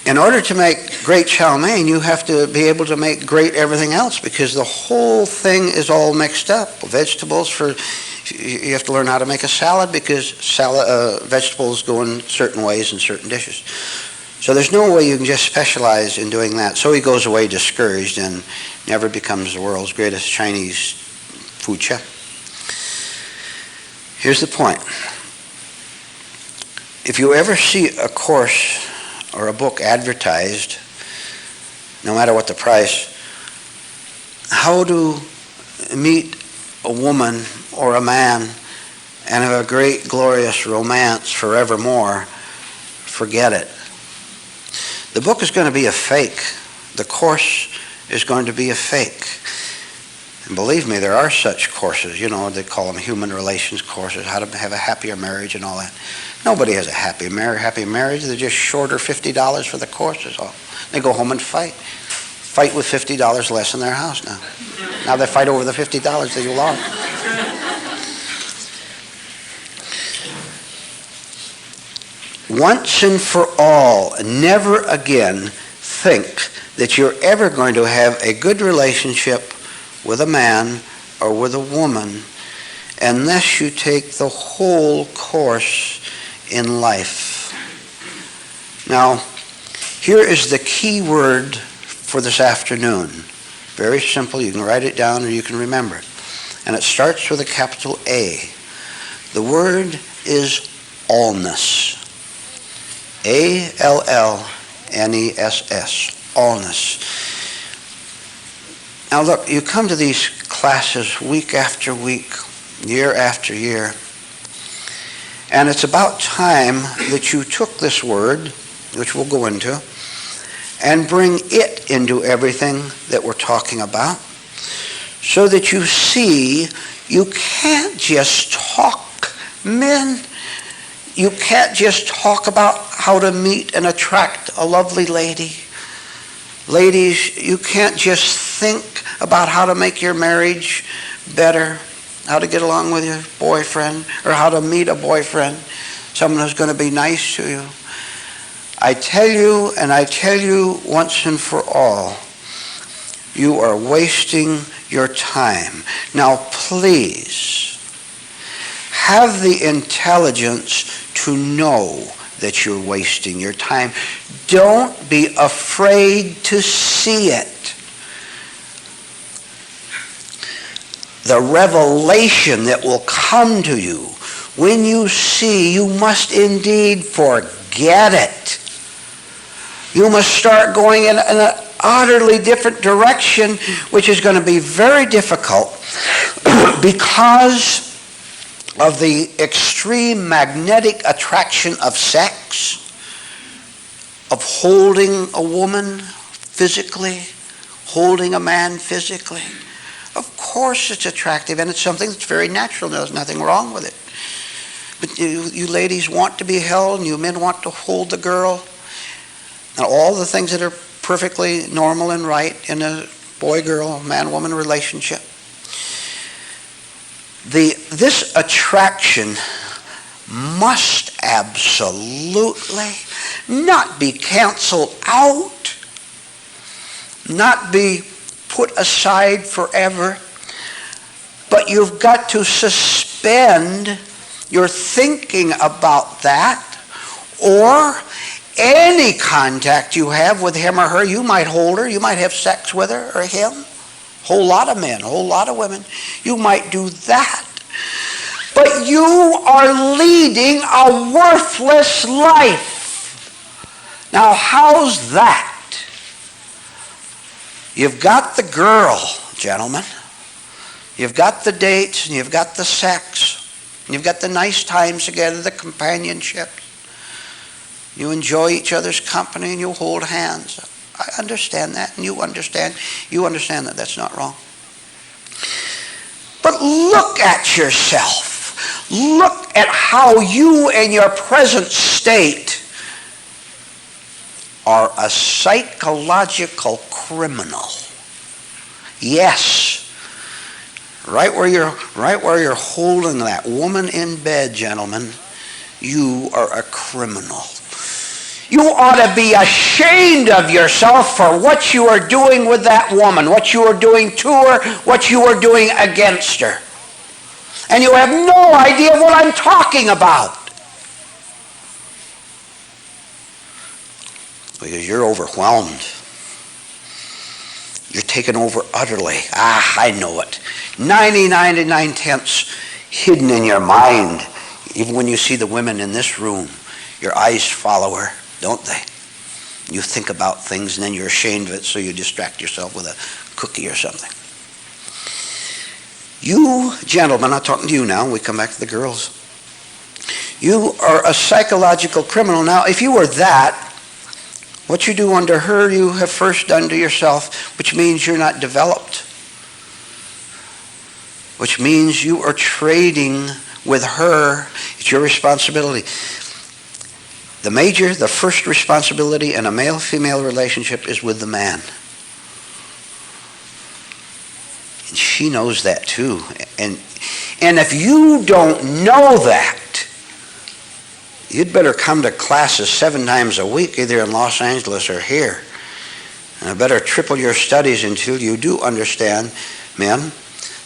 In order to make great chow mein, you have to be able to make great everything else, because the whole thing is all mixed up. Vegetables, you have to learn how to make a salad, because vegetables go in certain ways in certain dishes. So there's no way you can just specialize in doing that. So he goes away discouraged and never becomes the world's greatest Chinese food chef. Here's the point. If you ever see a course or a book advertised, no matter what the price, how to meet a woman or a man and have a great, glorious romance forevermore, forget it. The book is going to be a fake. The course is going to be a fake. And believe me, there are such courses. You know, they call them human relations courses, how to have a happier marriage and all that. Nobody has a happy marriage. They're just shorter $50 for the course is all. They go home and fight. Fight with $50 less in their house now. Now they fight over the $50 that you lost. Once and for all, never again think that you're ever going to have a good relationship with a man or with a woman unless you take the whole course in life. Now, here is the key word for this afternoon. Very simple. You can write it down or you can remember it. And it starts with a capital A. The word is allness. A-L-L-N-E-S-S. Allness. Now look, you come to these classes week after week, year after year, and it's about time that you took this word, which we'll go into, and bring it into everything that we're talking about, so that you see you can't just talk, men. You can't just talk about how to meet and attract a lovely lady. Ladies, you can't just think about how to make your marriage better, how to get along with your boyfriend, or how to meet a boyfriend, someone who's going to be nice to you. I tell you, and I tell you once and for all, you are wasting your time. Now, please, have the intelligence to know that you're wasting your time. Don't be afraid to see it. The revelation that will come to you when you see, you must indeed forget it. You must start going in an utterly different direction, which is going to be very difficult because of the extreme magnetic attraction of sex, of holding a woman physically, holding a man physically. Of course it's attractive, and it's something that's very natural. There's nothing wrong with it. But you ladies want to be held, and you men want to hold the girl. And all the things that are perfectly normal and right in a boy-girl, man-woman relationship. This attraction must absolutely not be canceled out, not be put aside forever, but you've got to suspend your thinking about that, or any contact you have with him or her. You might hold her, you might have sex with her or him. Whole lot of men, whole lot of women. You might do that. But you are leading a worthless life. Now, how's that? You've got the girl, gentlemen. You've got the dates, and you've got the sex. And you've got the nice times together, the companionship. You enjoy each other's company, and you hold hands. I understand that, and you understand that that's not wrong. But look at yourself. Look at how you in your present state are a psychological criminal. Yes. Right where you're holding that woman in bed, gentlemen, you are a criminal. You ought to be ashamed of yourself for what you are doing with that woman, what you are doing to her, what you are doing against her. And you have no idea what I'm talking about. Because you're overwhelmed. You're taken over utterly. I know it. 99 and 9/10 hidden in your mind. Even when you see the women in this room, your eyes follow her, don't they? You think about things and then you're ashamed of it, so you distract yourself with a cookie or something. You gentlemen, I'm talking to you now, we come back to the girls. You are a psychological criminal. Now, if you were that, what you do unto her, you have first done to yourself, which means you're not developed. Which means you are trading with her. It's your responsibility. The first responsibility in a male-female relationship is with the man. And she knows that too. And if you don't know that, you'd better come to classes 7 times a week, either in Los Angeles or here. And I better triple your studies until you do understand, men,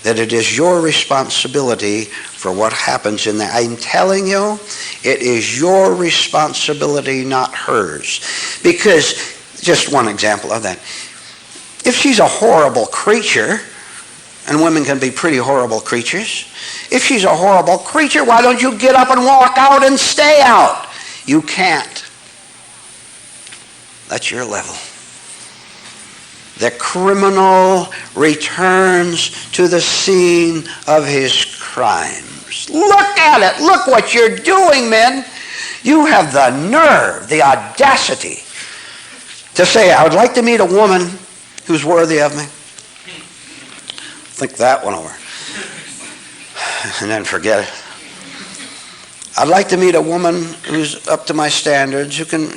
that it is your responsibility for what happens in there. I'm telling you, it is your responsibility, not hers. Because, just one example of that. If she's a horrible creature, and women can be pretty horrible creatures, if she's a horrible creature, why don't you get up and walk out and stay out? You can't. That's your level. The criminal returns to the scene of his crimes. Look at it. Look what you're doing, men. You have the nerve, the audacity to say, I would like to meet a woman who's worthy of me. Think that one over. And then forget it. I'd like to meet a woman who's up to my standards, who can,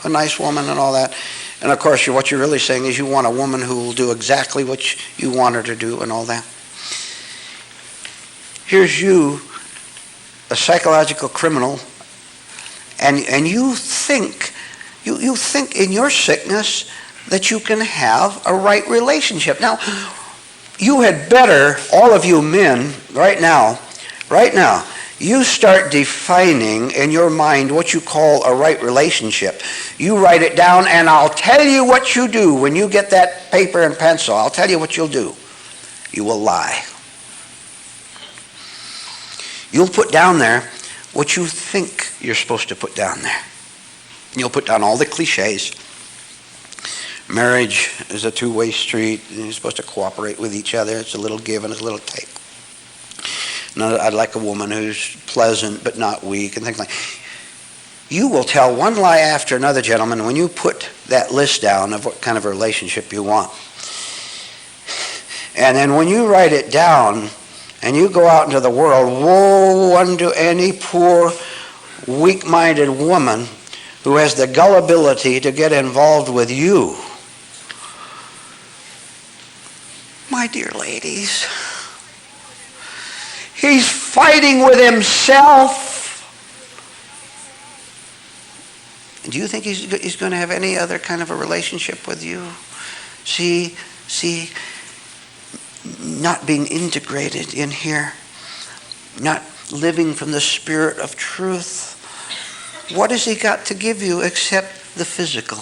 a nice woman and all that. And of course, what you're really saying is you want a woman who will do exactly what you want her to do and all that. Here's you, a psychological criminal, and you think in your sickness that you can have a right relationship. Now, you had better, all of you men, right now, you start defining in your mind what you call a right relationship. You write it down, and I'll tell you what you do when you get that paper and pencil. I'll tell you what you'll do. You will lie. You'll put down there what you think you're supposed to put down there. You'll put down all the cliches. Marriage is a two-way street. You're supposed to cooperate with each other. It's a little give and it's a little take. No, I'd like a woman who's pleasant but not weak and things like that. You will tell one lie after another, gentlemen, when you put that list down of what kind of a relationship you want. And then when you write it down and you go out into the world, woe unto any poor, weak-minded woman who has the gullibility to get involved with you. My dear ladies, he's fighting with himself. Do you think he's going to have any other kind of a relationship with you? See, not being integrated in here, not living from the spirit of truth. What has he got to give you except the physical?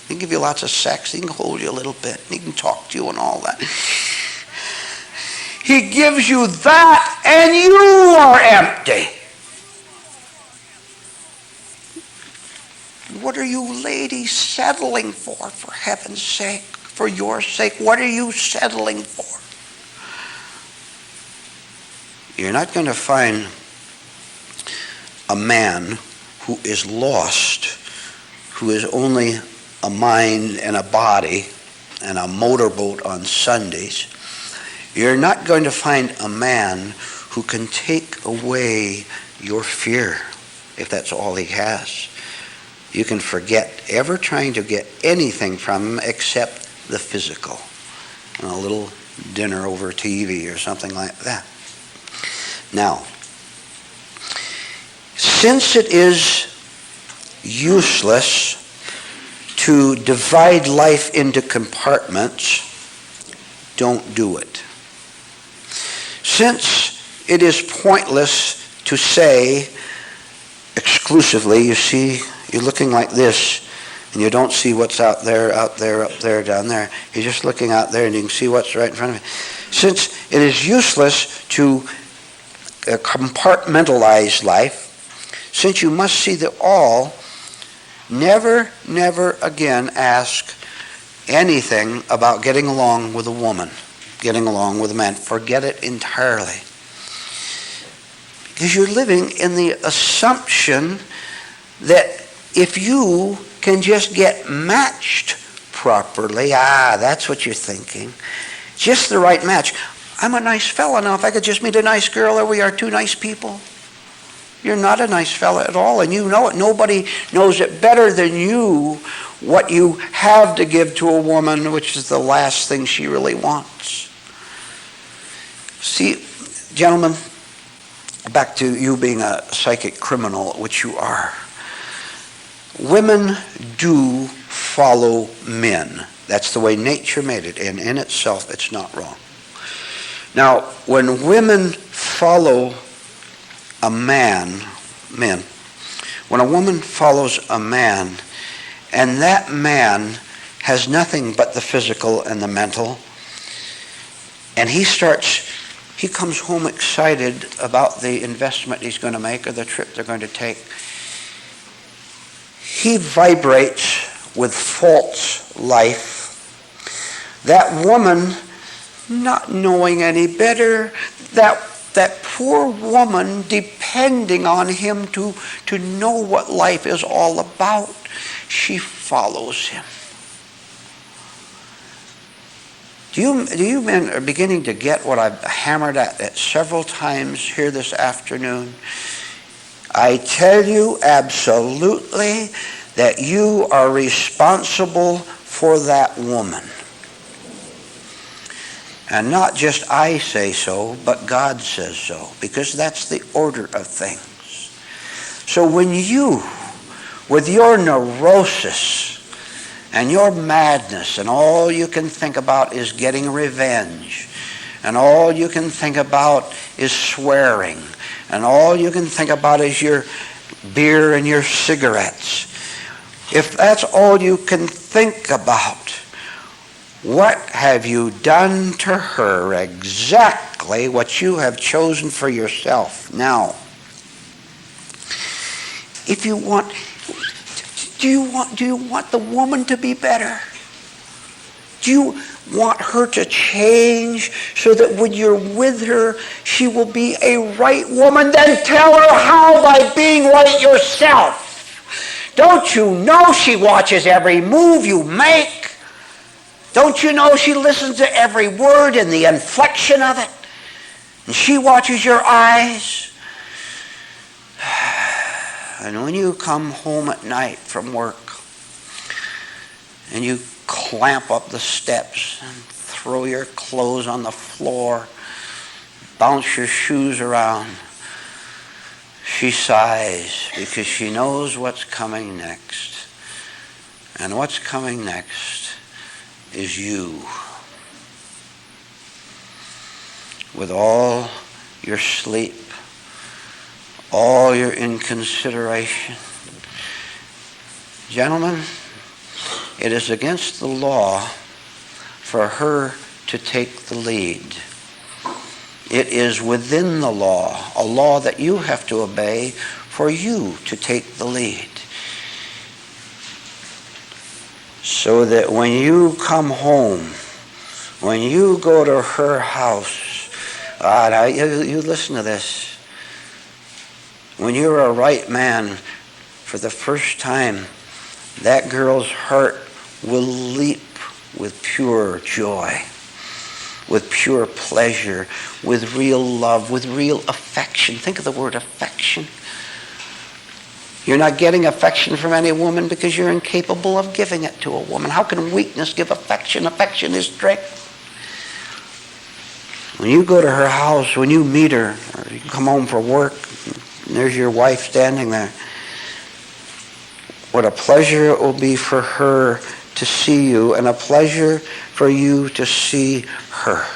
He can give you lots of sex. He can hold you a little bit. He can talk to you and all that. He gives you that and you are empty. What are you ladies settling for heaven's sake? For your sake, what are you settling for? You're not going to find a man who is lost, who is only a mind and a body and a motorboat on Sundays. You're not going to find a man who can take away your fear if that's all he has. You can forget ever trying to get anything from him except the physical. And a little dinner over TV or something like that. Now, since it is useless to divide life into compartments, don't do it. Since it is pointless to say exclusively, you see, you're looking like this, and you don't see what's out there, down there. You're just looking out there, and you can see what's right in front of you. Since it is useless to compartmentalize life, since you must see the all, never again ask anything about getting along with a woman, getting along with a man. Forget it entirely. Because you're living in the assumption that if you can just get matched properly, that's what you're thinking, just the right match. I'm a nice fella now. If I could just meet a nice girl, there we are, two nice people. You're not a nice fella at all, and you know it. Nobody knows it better than you what you have to give to a woman, which is the last thing she really wants. See, gentlemen, back to you being a psychic criminal, which you are. Women do follow men. That's the way nature made it, and in itself, it's not wrong. Now, when women follow a man, when a woman follows a man, and that man has nothing but the physical and the mental, and he comes home excited about the investment he's going to make or the trip they're going to take, he vibrates with false life. That woman, not knowing any better, that poor woman depending on him to know what life is all about, she follows him. Do you men are beginning to get what I've hammered at several times here this afternoon? I tell you absolutely that you are responsible for that woman. And not just I say so, but God says so, because that's the order of things. So when you, with your neurosis and your madness, and all you can think about is getting revenge, and all you can think about is swearing, and all you can think about is your beer and your cigarettes, if that's all you can think about, what have you done to her? Exactly what you have chosen for yourself. Now, if you want, do you want the woman to be better? Do you want her to change so that when you're with her, she will be a right woman? Then tell her how by being right yourself. Don't you know she watches every move you make? Don't you know she listens to every word and the inflection of it? And she watches your eyes. And when you come home at night from work and you clamp up the steps and throw your clothes on the floor, bounce your shoes around, she sighs because she knows what's coming next. And what's coming next is you. With all your sleep, all your inconsideration. Gentlemen, it is against the law for her to take the lead. It is within the law, a law that you have to obey, for you to take the lead. So that when you come home, when you go to her house, now you listen to this. When you're a right man for the first time, that girl's heart will leap with pure joy, with pure pleasure, with real love, with real affection. Think of the word affection. You're not getting affection from any woman because you're incapable of giving it to a woman. How can weakness give affection? Affection is strength. When you go to her house, when you meet her, or you come home from work, and there's your wife standing there, what a pleasure it will be for her to see you, and a pleasure for you to see her.